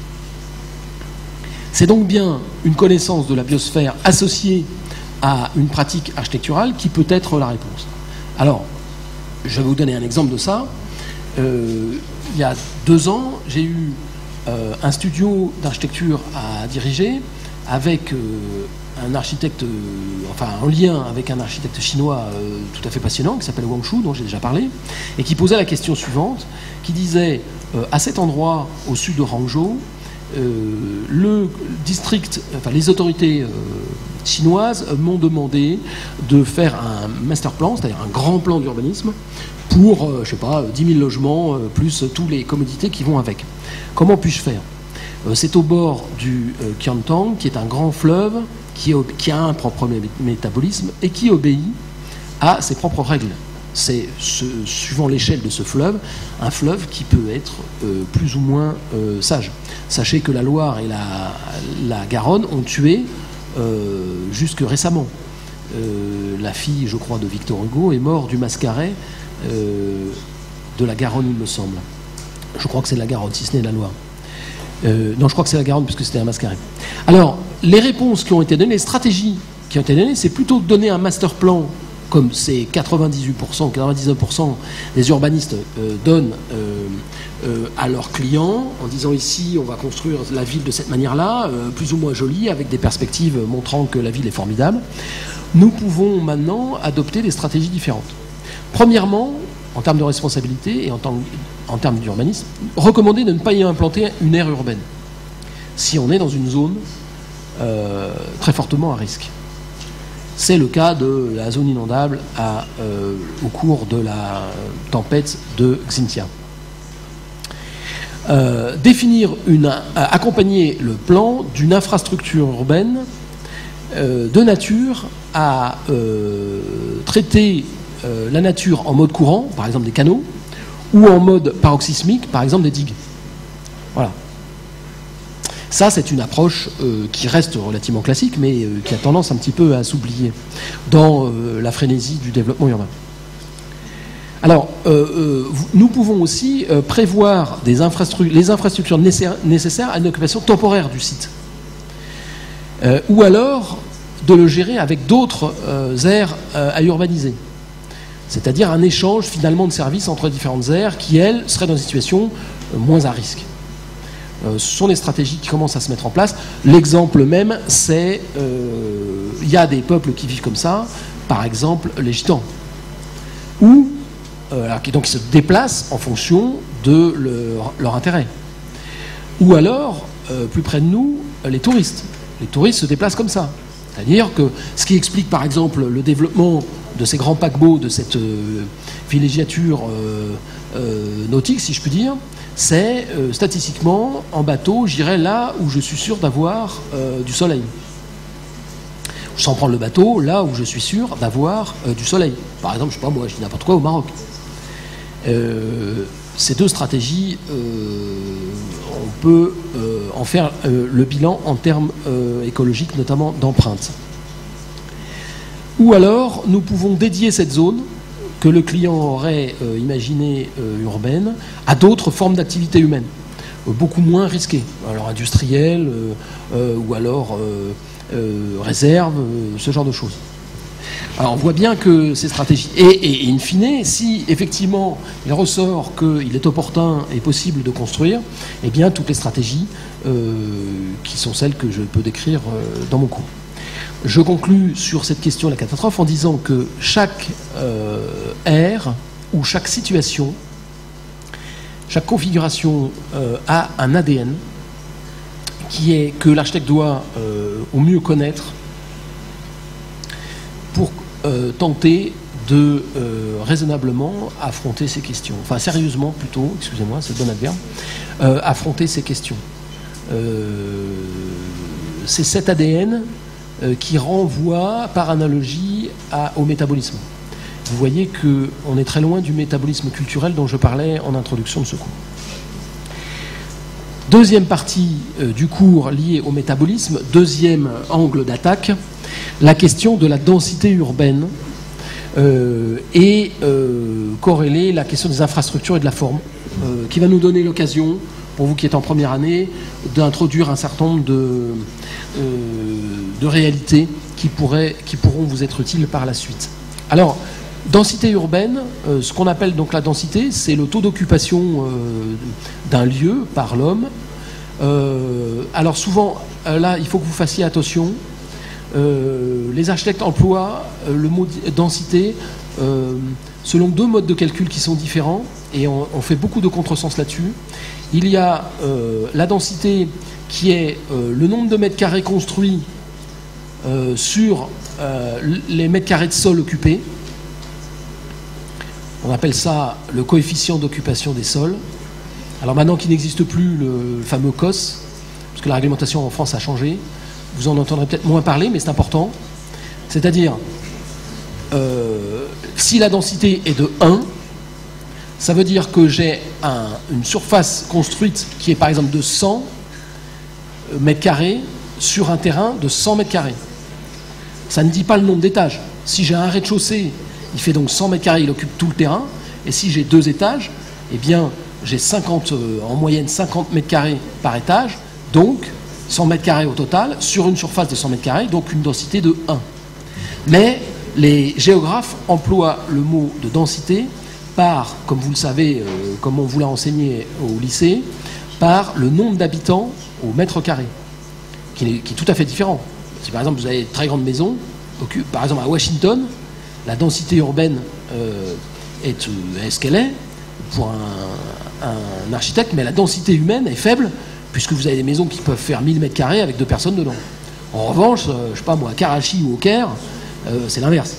C'est donc bien une connaissance de la biosphère associée à une pratique architecturale qui peut être la réponse. Alors, je vais vous donner un exemple de ça. il y a 2 ans, j'ai eu un studio d'architecture à diriger avec un architecte, enfin en lien avec un architecte chinois tout à fait passionnant qui s'appelle Wang Shu, dont j'ai déjà parlé, et qui posait la question suivante, qui disait à cet endroit au sud de Hangzhou, le district, enfin les autorités chinoises m'ont demandé de faire un master plan, c'est-à-dire un grand plan d'urbanisme pour, je sais pas, 10 000 logements plus toutes les commodités qui vont avec. Comment puis-je faire? C'est au bord du Qiantang, qui est un grand fleuve qui a un propre métabolisme et qui obéit à ses propres règles. C'est, suivant l'échelle de ce fleuve, un fleuve qui peut être plus ou moins sage. Sachez que la Loire et la Garonne ont tué jusque récemment. La fille, je crois, de Victor Hugo est morte du mascaret de la Garonne, il me semble. Je crois que c'est de la Garonne, si ce n'est de la Loire. Non, je crois que c'est la Garonne, puisque c'était un mascaret. Alors, les réponses qui ont été données, les stratégies qui ont été données, c'est plutôt de donner un master plan, comme c'est 98%, 99% des urbanistes donnent à leurs clients, en disant ici, on va construire la ville de cette manière-là, plus ou moins jolie, avec des perspectives montrant que la ville est formidable. Nous pouvons maintenant adopter des stratégies différentes. Premièrement, en termes de responsabilité et en termes d'urbanisme, recommander de ne pas y implanter une aire urbaine si on est dans une zone très fortement à risque. C'est le cas de la zone inondable au cours de la tempête de Xintia. Accompagner le plan d'une infrastructure urbaine de nature à traiter la nature en mode courant, par exemple des canaux, ou en mode paroxysmique, par exemple des digues. Voilà. Ça, c'est une approche qui reste relativement classique, mais qui a tendance un petit peu à s'oublier dans la frénésie du développement urbain. Alors, nous pouvons aussi prévoir les infrastructures nécessaires à une occupation temporaire du site. Ou alors, de le gérer avec d'autres aires à urbaniser. C'est-à-dire un échange finalement de services entre différentes aires qui, elles, seraient dans une situation moins à risque. Ce sont des stratégies qui commencent à se mettre en place. L'exemple même, c'est il y a des peuples qui vivent comme ça, par exemple les Gitans, donc ils se déplacent en fonction de leur intérêt. Ou alors, plus près de nous, les touristes. Les touristes se déplacent comme ça. C'est-à-dire que ce qui explique par exemple le développement de ces grands paquebots, de cette villégiature nautique, si je puis dire, c'est statistiquement, en bateau, j'irai là où je suis sûr d'avoir du soleil. Sans prendre le bateau, là où je suis sûr d'avoir du soleil. Par exemple, je sais pas moi, je dis n'importe quoi, au Maroc. Ces deux stratégies, on peut en faire le bilan en termes écologiques, notamment d'empreinte. Ou alors, nous pouvons dédier cette zone que le client aurait imaginée urbaine à d'autres formes d'activité humaine, beaucoup moins risquées, alors industrielles, ou alors réserve, ce genre de choses. Alors on voit bien que ces stratégies, et in fine, si effectivement il ressort qu'il est opportun et possible de construire, eh bien toutes les stratégies qui sont celles que je peux décrire dans mon cours. Je conclus sur cette question de la catastrophe en disant que chaque aire ou chaque situation, chaque configuration a un ADN qui est que l'architecte doit au mieux connaître pour tenter de raisonnablement affronter ces questions. Enfin, sérieusement plutôt, excusez-moi, c'est le bon adverbe, affronter ces questions. C'est cet ADN qui renvoie par analogie au métabolisme. Vous voyez qu'on est très loin du métabolisme culturel dont je parlais en introduction de ce cours. Deuxième partie du cours liée au métabolisme, deuxième angle d'attaque, la question de la densité urbaine et corréler la question des infrastructures et de la forme, qui va nous donner l'occasion, pour vous qui êtes en première année, d'introduire un certain nombre de réalités qui pourront vous être utiles par la suite. Alors, Densité urbaine, ce qu'on appelle donc la densité, c'est le taux d'occupation d'un lieu par l'homme. Alors souvent, là, il faut que vous fassiez attention. Les architectes emploient le mot densité selon deux modes de calcul qui sont différents, et on fait beaucoup de contresens là-dessus. Il y a la densité qui est le nombre de mètres carrés construits sur les mètres carrés de sol occupés. On appelle ça le coefficient d'occupation des sols. Alors maintenant qu'il n'existe plus le fameux COS, parce que la réglementation en France a changé, vous en entendrez peut-être moins parler, mais c'est important. C'est-à-dire, si la densité est de 1, ça veut dire que j'ai une surface construite qui est par exemple de 100 mètres carrés sur un terrain de 100 mètres carrés. Ça ne dit pas le nombre d'étages. Si j'ai un rez-de-chaussée, il fait donc 100 mètres carrés, il occupe tout le terrain. Et si j'ai 2 étages, eh bien, j'ai en moyenne 50 mètres carrés par étage, donc 100 mètres carrés au total, sur une surface de 100 mètres carrés, donc une densité de 1. Mais les géographes emploient le mot de densité par, comme vous le savez, comme on vous l'a enseigné au lycée, par le nombre d'habitants au mètre carré, qui est tout à fait différent. Si par exemple vous avez une très grande maison, par exemple à Washington, la densité urbaine est ce qu'elle est pour un architecte, mais la densité humaine est faible, puisque vous avez des maisons qui peuvent faire 1000 mètres carrés avec 2 personnes dedans. En revanche, je sais pas moi, à Karachi ou au Caire, c'est l'inverse.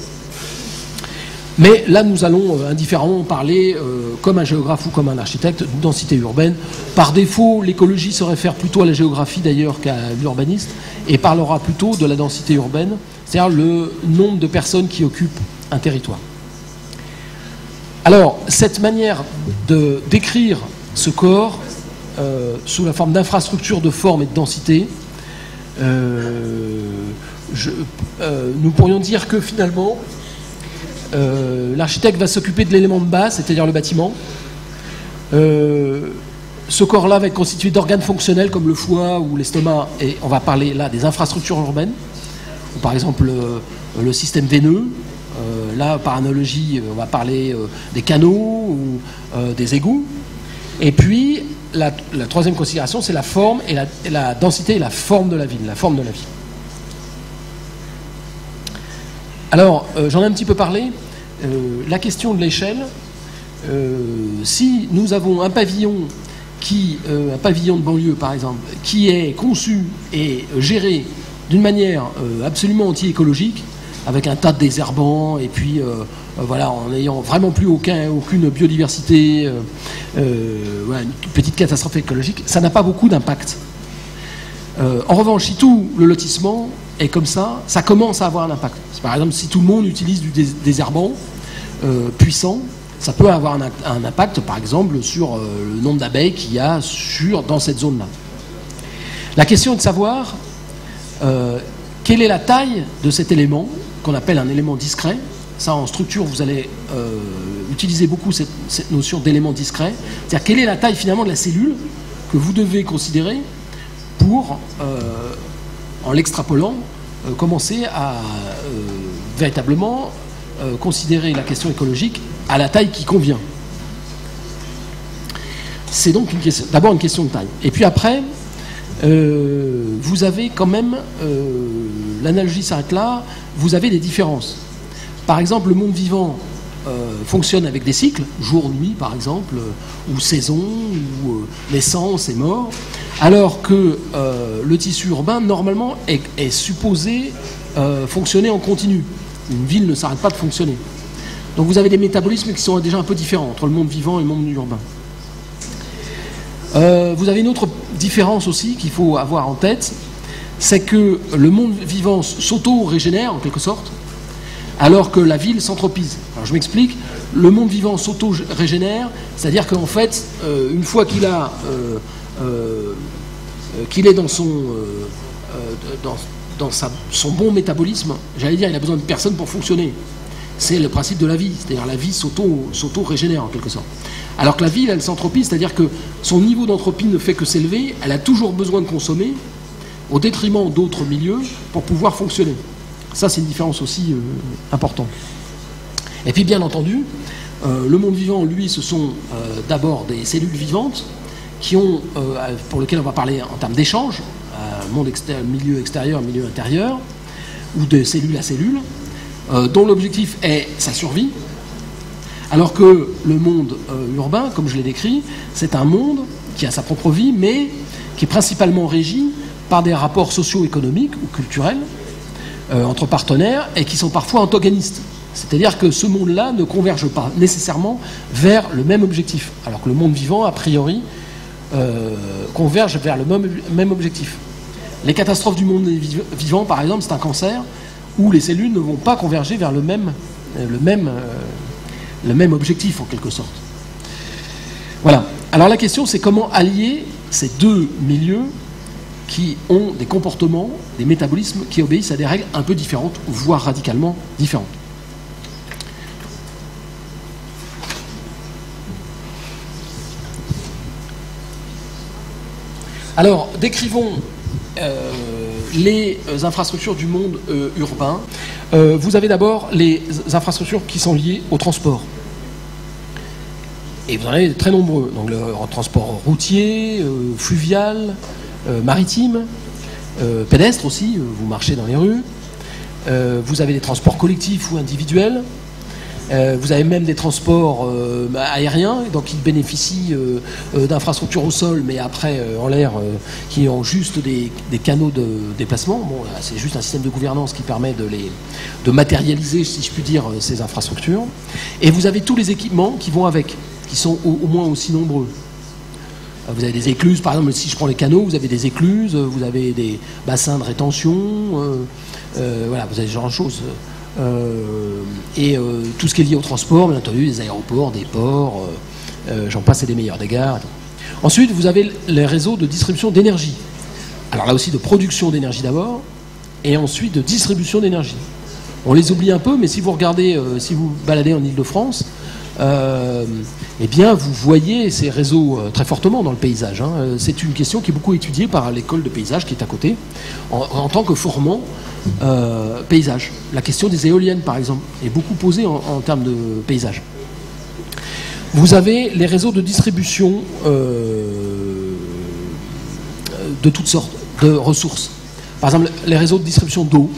Mais là, nous allons indifféremment parler, comme un géographe ou comme un architecte, d'une densité urbaine. Par défaut, l'écologie se réfère plutôt à la géographie d'ailleurs qu'à l'urbaniste, et parlera plutôt de la densité urbaine, c'est-à-dire le nombre de personnes qui occupent un territoire. Alors, cette manière de décrire ce corps sous la forme d'infrastructure de forme et de densité, nous pourrions dire que finalement, l'architecte va s'occuper de l'élément de base, c'est-à-dire le bâtiment. Ce corps-là va être constitué d'organes fonctionnels comme le foie ou l'estomac, et on va parler là des infrastructures urbaines, ou par exemple le système veineux. Là, par analogie, on va parler des canaux ou des égouts. Et puis, la troisième considération, c'est la forme et la densité et la forme de la ville. Alors, j'en ai un petit peu parlé. La question de l'échelle, si nous avons un pavillon de banlieue, par exemple, qui est conçu et géré d'une manière absolument anti-écologique, avec un tas de désherbants, et puis voilà, en n'ayant vraiment plus aucune biodiversité, voilà, une petite catastrophe écologique, ça n'a pas beaucoup d'impact. En revanche, si tout le lotissement est comme ça, ça commence à avoir un impact. Par exemple, si tout le monde utilise du désherbant puissant, ça peut avoir un impact, par exemple, sur le nombre d'abeilles qu'il y a dans cette zone-là. La question est de savoir quelle est la taille de cet élément, qu'on appelle un élément discret. Ça, en structure, vous allez utiliser beaucoup cette notion d'élément discret. C'est-à-dire, quelle est la taille, finalement, de la cellule que vous devez considérer pour, en l'extrapolant, commencer à véritablement considérer la question écologique à la taille qui convient. C'est donc d'abord une question de taille. Et puis après, vous avez quand même, l'analogie s'arrête là, vous avez des différences. Par exemple, le monde vivant fonctionne avec des cycles, jour-nuit par exemple, ou saison, ou naissance et mort, alors que le tissu urbain, normalement, est supposé fonctionner en continu. Une ville ne s'arrête pas de fonctionner. Donc vous avez des métabolismes qui sont déjà un peu différents entre le monde vivant et le monde urbain. Vous avez une autre différence aussi qu'il faut avoir en tête, c'est que le monde vivant s'auto-régénère en quelque sorte, alors que la ville s'anthropise. Alors je m'explique, le monde vivant s'auto-régénère, c'est-à-dire qu'en fait, une fois qu'il est dans son bon métabolisme, j'allais dire, il a besoin de personne pour fonctionner. C'est le principe de la vie, c'est-à-dire la vie s'auto-régénère en quelque sorte. Alors que la ville, elle s'anthropise, c'est-à-dire que son niveau d'entropie ne fait que s'élever, elle a toujours besoin de consommer, au détriment d'autres milieux, pour pouvoir fonctionner. Ça, c'est une différence aussi importante. Et puis bien entendu, le monde vivant, lui, ce sont d'abord des cellules vivantes qui ont, pour lesquelles on va parler en termes d'échange, milieu extérieur, milieu intérieur, ou de cellule à cellule, dont l'objectif est sa survie, alors que le monde urbain, comme je l'ai décrit, c'est un monde qui a sa propre vie, mais qui est principalement régi par des rapports socio-économiques ou culturels entre partenaires et qui sont parfois antagonistes. C'est-à-dire que ce monde-là ne converge pas nécessairement vers le même objectif, alors que le monde vivant, a priori, converge vers le même objectif. Les catastrophes du monde vivant, par exemple, c'est un cancer où les cellules ne vont pas converger vers le même objectif, en quelque sorte. Voilà. Alors la question, c'est comment allier ces deux milieux qui ont des comportements, des métabolismes qui obéissent à des règles un peu différentes, voire radicalement différentes. Alors, décrivons les infrastructures du monde urbain. Vous avez d'abord les infrastructures qui sont liées au transport. Et vous en avez très nombreux. Donc le transport routier, fluvial, maritime, pédestre aussi, vous marchez dans les rues. Vous avez des transports collectifs ou individuels. Vous avez même des transports aériens, donc ils bénéficient d'infrastructures au sol, mais après en l'air, qui ont juste des canaux de déplacement. Bon, c'est juste un système de gouvernance qui permet de matérialiser, si je puis dire, ces infrastructures. Et vous avez tous les équipements qui vont avec, qui sont au moins aussi nombreux. Vous avez des écluses, par exemple, si je prends les canaux, vous avez des écluses, vous avez des bassins de rétention, voilà, vous avez ce genre de choses. Tout ce qui est lié au transport, bien entendu, des aéroports, des ports, j'en passe et des meilleurs, des gares. Ensuite, vous avez les réseaux de distribution d'énergie. Alors là aussi, de production d'énergie d'abord, et ensuite de distribution d'énergie. On les oublie un peu, mais si vous regardez, si vous baladez en Île-de-France, eh bien, vous voyez ces réseaux très fortement dans le paysage. Hein. C'est une question qui est beaucoup étudiée par l'école de paysage qui est à côté, en tant que formant paysage. La question des éoliennes, par exemple, est beaucoup posée en termes de paysage. Vous avez les réseaux de distribution de toutes sortes de ressources. Par exemple, les réseaux de distribution d'eau,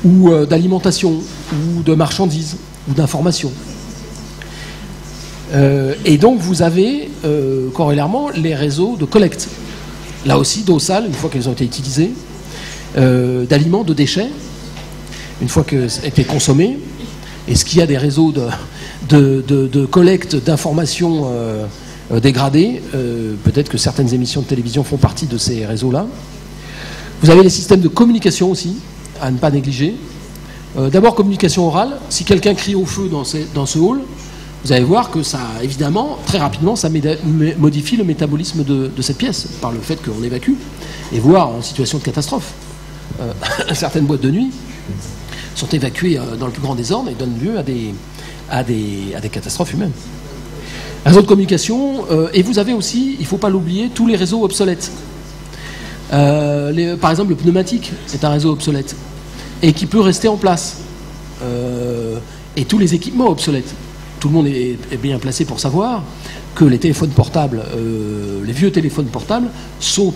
ou d'alimentation, ou de marchandises, ou d'informations. Et donc vous avez corrélairement les réseaux de collecte. Là aussi, d'eau sale, une fois qu'elles ont été utilisées, d'aliments, de déchets, une fois qu'elles ont été consommées. Est-ce qu'il y a des réseaux de collecte d'informations dégradées? Peut-être que certaines émissions de télévision font partie de ces réseaux-là. Vous avez les systèmes de communication aussi, à ne pas négliger. D'abord, communication orale. Si quelqu'un crie au feu dans ce hall, vous allez voir que ça, évidemment, très rapidement, ça modifie le métabolisme de cette pièce, par le fait qu'on évacue, et voire en situation de catastrophe. Certaines boîtes de nuit sont évacuées dans le plus grand désordre et donnent lieu à des catastrophes humaines. Réseau de communication, et vous avez aussi, il ne faut pas l'oublier, tous les réseaux obsolètes. Par exemple, le pneumatique est un réseau obsolète, et qui peut rester en place. Et tous les équipements obsolètes. Tout le monde est bien placé pour savoir que les téléphones portables, les vieux téléphones portables, sont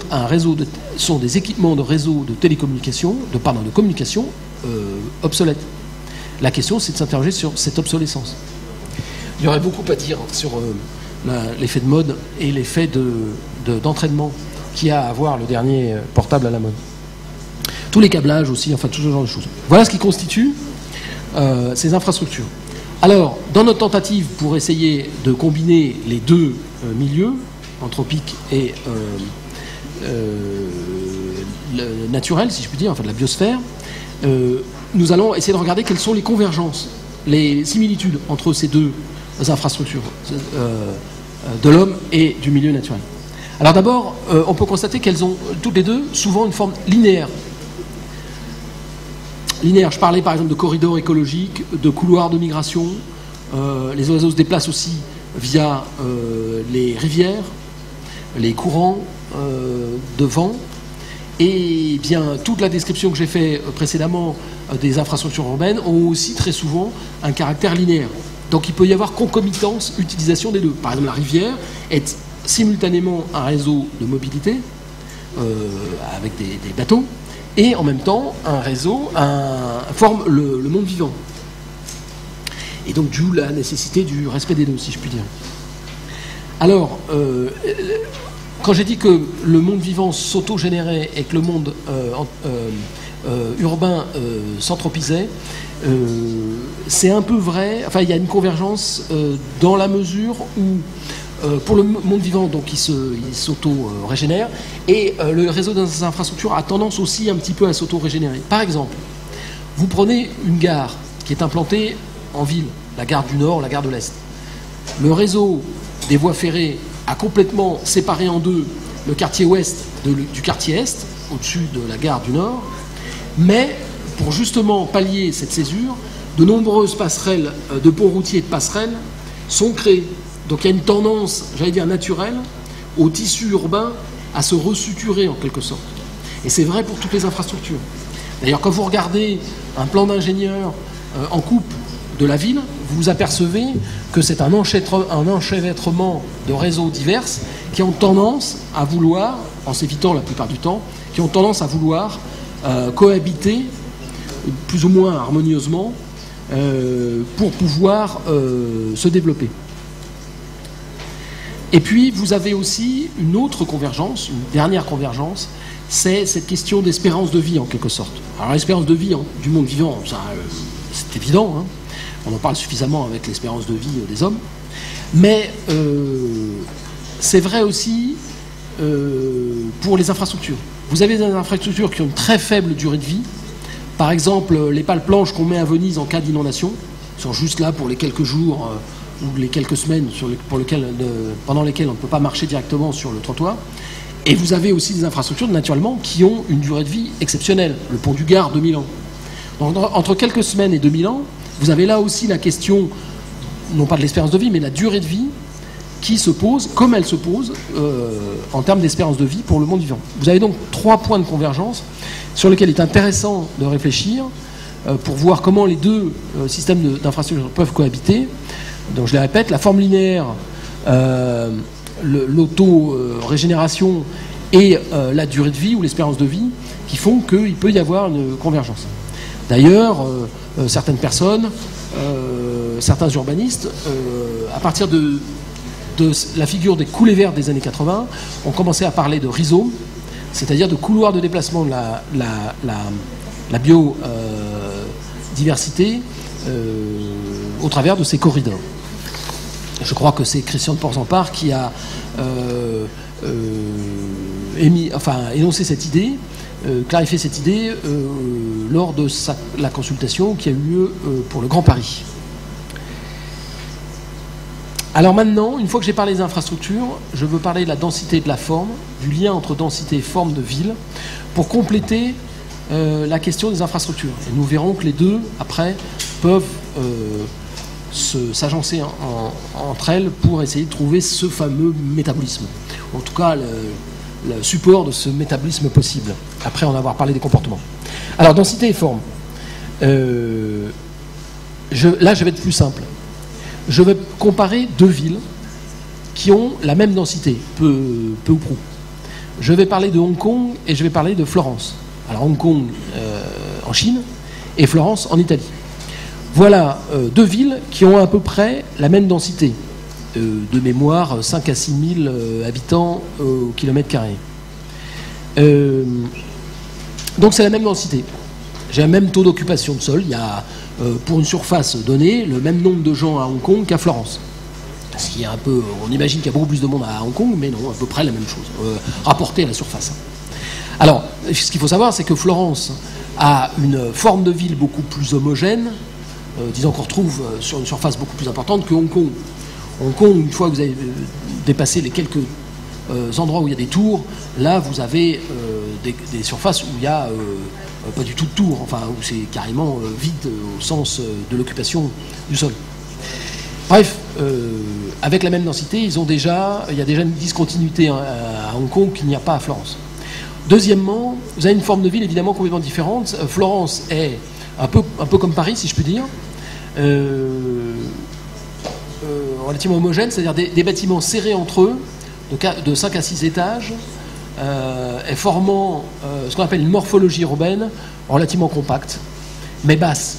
des équipements de réseau de télécommunication, de communication obsolètes. La question, c'est de s'interroger sur cette obsolescence. Il y aurait beaucoup à dire sur l'effet de mode et l'effet d'entraînement qu'il y a à avoir le dernier portable à la mode. Tous les câblages aussi, enfin tout ce genre de choses. Voilà ce qui constitue ces infrastructures. Alors, dans notre tentative pour essayer de combiner les deux milieux, anthropique et naturel, si je puis dire, enfin de la biosphère, nous allons essayer de regarder quelles sont les convergences, les similitudes entre ces deux infrastructures de l'homme et du milieu naturel. Alors d'abord, on peut constater qu'elles ont toutes les deux souvent une forme linéaire. Linéaire, je parlais par exemple de corridors écologiques, de couloirs de migration. Les oiseaux se déplacent aussi via les rivières, les courants de vent. Et bien, toute la description que j'ai faite précédemment des infrastructures urbaines ont aussi très souvent un caractère linéaire. Donc il peut y avoir concomitance, utilisation des deux. Par exemple, la rivière est simultanément un réseau de mobilité avec des bateaux, et en même temps un réseau forme le monde vivant. Et donc d'où la nécessité du respect des deux, si je puis dire. Alors, quand j'ai dit que le monde vivant s'auto-générait et que le monde urbain s'anthropisait, c'est un peu vrai. Enfin, il y a une convergence dans la mesure où, pour le monde vivant, donc il s'auto-régénère, et le réseau des infrastructures a tendance aussi un petit peu à s'auto-régénérer. Par exemple, vous prenez une gare qui est implantée en ville, la gare du Nord, la gare de l'Est. Le réseau des voies ferrées a complètement séparé en deux le quartier ouest du quartier est, au-dessus de la gare du Nord, mais pour justement pallier cette césure, de nombreuses passerelles de ponts routiers et de passerelles sont créées. Donc il y a une tendance, j'allais dire naturelle, au tissu urbain à se resuturer en quelque sorte. Et c'est vrai pour toutes les infrastructures. D'ailleurs, quand vous regardez un plan d'ingénieur en coupe de la ville, vous vous apercevez que c'est un enchevêtrement de réseaux divers qui ont tendance à vouloir, en s'évitant la plupart du temps, qui ont tendance à vouloir cohabiter plus ou moins harmonieusement pour pouvoir se développer. Et puis vous avez aussi une autre convergence, une dernière convergence, c'est cette question d'espérance de vie en quelque sorte. Alors l'espérance de vie du monde vivant, ça, c'est évident, hein. On en parle suffisamment avec l'espérance de vie des hommes, mais c'est vrai aussi pour les infrastructures. Vous avez des infrastructures qui ont une très faible durée de vie. Par exemple, les pales planches qu'on met à Venise en cas d'inondation sont juste là pour les quelques jours ou les quelques semaines pendant lesquelles on ne peut pas marcher directement sur le trottoir. Et vous avez aussi des infrastructures, naturellement, qui ont une durée de vie exceptionnelle. Le pont du Gard, 2000 ans. Donc, entre quelques semaines et 2000 ans, vous avez là aussi la question, non pas de l'espérance de vie, mais de la durée de vie qui se pose, comme elle se pose en termes d'espérance de vie pour le monde vivant. Vous avez donc 3 points de convergence sur lesquels il est intéressant de réfléchir pour voir comment les deux systèmes d'infrastructures peuvent cohabiter. Donc je les répète, la forme linéaire, l'auto-régénération et la durée de vie ou l'espérance de vie qui font qu'il peut y avoir une convergence. D'ailleurs, certaines personnes, certains urbanistes, à partir de la figure des coulées vertes des années 80, ont commencé à parler de rhizomes, c'est-à-dire de couloirs de déplacement de la biodiversité au travers de ces corridors. Je crois que c'est Christian de Porzampar qui a énoncé cette idée, clarifié cette idée lors de la consultation qui a eu lieu pour le Grand Paris. Alors maintenant, une fois que j'ai parlé des infrastructures, je veux parler de la densité et de la forme, du lien entre densité et forme de ville, pour compléter la question des infrastructures. Et nous verrons que les deux, après, peuvent s'agencer entre elles pour essayer de trouver ce fameux métabolisme. En tout cas, le support de ce métabolisme possible, après en avoir parlé des comportements. Alors, densité et forme. Là, je vais être plus simple. Je vais comparer deux villes qui ont la même densité, peu ou prou. Je vais parler de Hong Kong et je vais parler de Florence. Alors Hong Kong en Chine et Florence en Italie. Voilà deux villes qui ont à peu près la même densité. De mémoire, 5 à 6 000 habitants au kilomètre carré. Donc c'est la même densité. J'ai le même taux d'occupation de sol. Il y a, pour une surface donnée, le même nombre de gens à Hong Kong qu'à Florence. Ce qui est un peu, on imagine qu'il y a beaucoup plus de monde à Hong Kong, mais non, à peu près la même chose, rapporté à la surface. Alors, ce qu'il faut savoir, c'est que Florence a une forme de ville beaucoup plus homogène, disons qu'on retrouve sur une surface beaucoup plus importante que Hong Kong. Hong Kong, une fois que vous avez dépassé les quelques endroits où il y a des tours, là vous avez des surfaces où il n'y a pas du tout de tours, enfin où c'est carrément vide au sens de l'occupation du sol. Bref, avec la même densité, il y a déjà une discontinuité à Hong Kong qu'il n'y a pas à Florence. Deuxièmement, vous avez une forme de ville évidemment complètement différente. Florence est un peu comme Paris, si je puis dire, relativement homogène, c'est-à-dire des bâtiments serrés entre eux, de 5 à 6 étages, et formant ce qu'on appelle une morphologie urbaine relativement compacte, mais basse.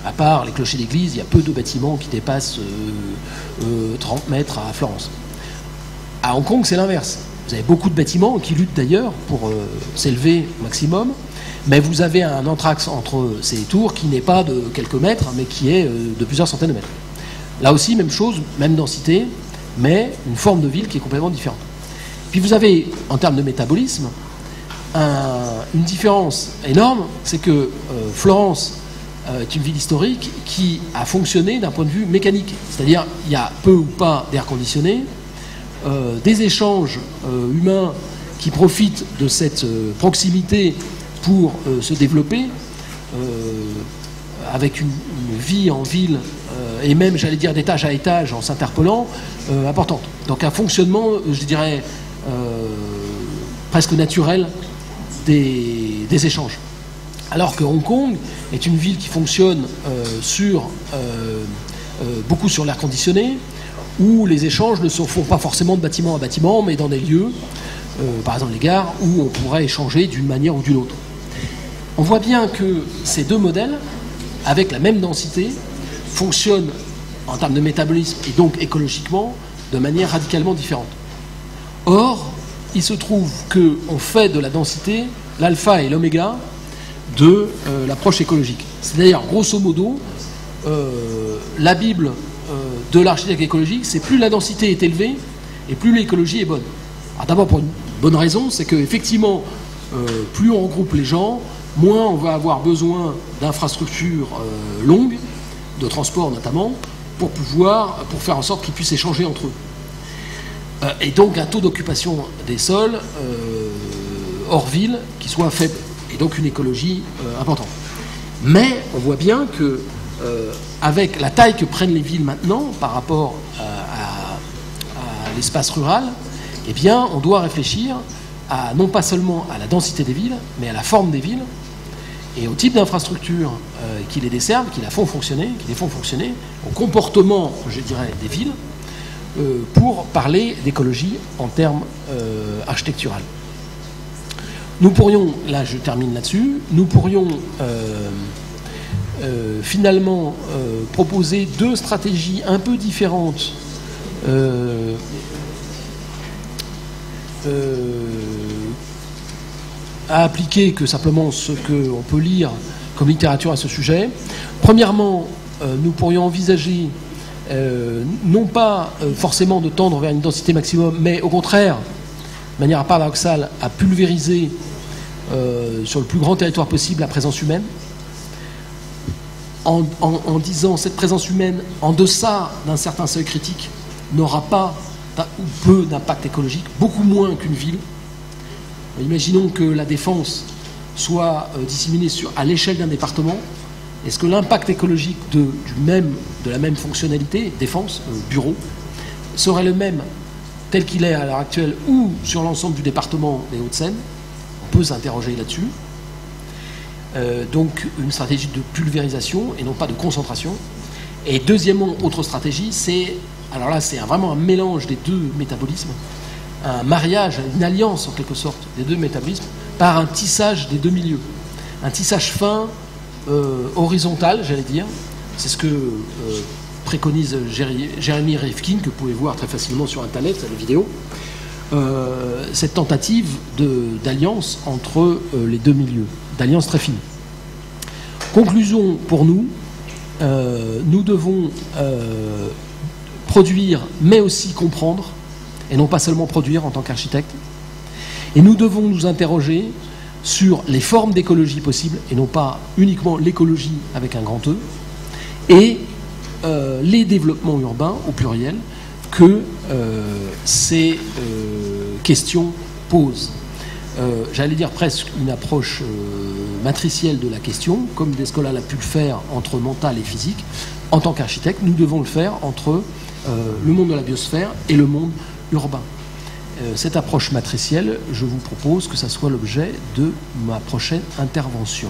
À part les clochers d'église, il y a peu de bâtiments qui dépassent 30 mètres à Florence. À Hong Kong, c'est l'inverse. Vous avez beaucoup de bâtiments qui luttent d'ailleurs pour s'élever au maximum, mais vous avez un anthrax entre ces tours qui n'est pas de quelques mètres, mais qui est de plusieurs centaines de mètres. Là aussi, même chose, même densité, mais une forme de ville qui est complètement différente. Puis vous avez, en termes de métabolisme, une différence énorme, c'est que Florence est une ville historique qui a fonctionné d'un point de vue mécanique. C'est-à-dire, il y a peu ou pas d'air conditionné, des échanges humains qui profitent de cette proximité pour se développer, avec une vie en ville, et même, j'allais dire, d'étage à étage, en s'interpellant, importante. Donc un fonctionnement, je dirais, presque naturel des échanges. Alors que Hong Kong est une ville qui fonctionne beaucoup sur l'air conditionné, où les échanges ne se font pas forcément de bâtiment à bâtiment, mais dans des lieux, par exemple les gares, où on pourrait échanger d'une manière ou d'une autre. On voit bien que ces deux modèles, avec la même densité, fonctionnent en termes de métabolisme et donc écologiquement de manière radicalement différente. Or, il se trouve qu'on fait de la densité l'alpha et l'oméga de l'approche écologique. C'est-à-dire, grosso modo, la Bible de l'architecte écologique, c'est plus la densité est élevée et plus l'écologie est bonne. Alors d'abord pour une bonne raison, c'est qu'effectivement, plus on regroupe les gens, moins on va avoir besoin d'infrastructures longues, de transport notamment, pour faire en sorte qu'ils puissent échanger entre eux. Et donc un taux d'occupation des sols hors ville qui soit faible, et donc une écologie importante. Mais on voit bien que avec la taille que prennent les villes maintenant par rapport à l'espace rural, eh bien, on doit réfléchir non pas seulement à la densité des villes, mais à la forme des villes et au type d'infrastructures qui les desservent, qui les font fonctionner, au comportement, je dirais, des villes, pour parler d'écologie en termes architecturaux. Nous pourrions, là je termine là-dessus, nous pourrions finalement proposer deux stratégies un peu différentes à appliquer que simplement ce qu'on peut lire comme littérature à ce sujet. Premièrement, nous pourrions envisager non pas forcément de tendre vers une densité maximum, mais au contraire, de manière paradoxale, à pulvériser sur le plus grand territoire possible la présence humaine, en disant cette présence humaine en deçà d'un certain seuil critique n'aura pas ou peu d'impact écologique, beaucoup moins qu'une ville. Imaginons que la défense soit disséminée à l'échelle d'un département. Est-ce que l'impact écologique de la même fonctionnalité, défense, bureau, serait le même tel qu'il est à l'heure actuelle ou sur l'ensemble du département des Hauts-de-Seine? On peut s'interroger là-dessus. Donc une stratégie de pulvérisation et non pas de concentration. Et deuxièmement, autre stratégie, alors là c'est vraiment un mélange des deux métabolismes, un mariage, une alliance en quelque sorte des deux métabolismes par un tissage des deux milieux. Un tissage fin, horizontal, j'allais dire. C'est ce que préconise Jeremy Rifkin, que vous pouvez voir très facilement sur Internet, la vidéo. Cette tentative d'alliance entre les deux milieux, d'alliance très fine. Conclusion pour nous, nous devons produire, mais aussi comprendre, et non pas seulement produire en tant qu'architecte. Et nous devons nous interroger sur les formes d'écologie possibles, et non pas uniquement l'écologie avec un grand E, et les développements urbains, au pluriel, que ces questions posent. J'allais dire presque une approche matricielle de la question, comme Descola l'a pu le faire entre mental et physique. En tant qu'architecte, nous devons le faire entre le monde de la biosphère et le monde urbain. cette approche matricielle, je vous propose que ça soit l'objet de ma prochaine intervention.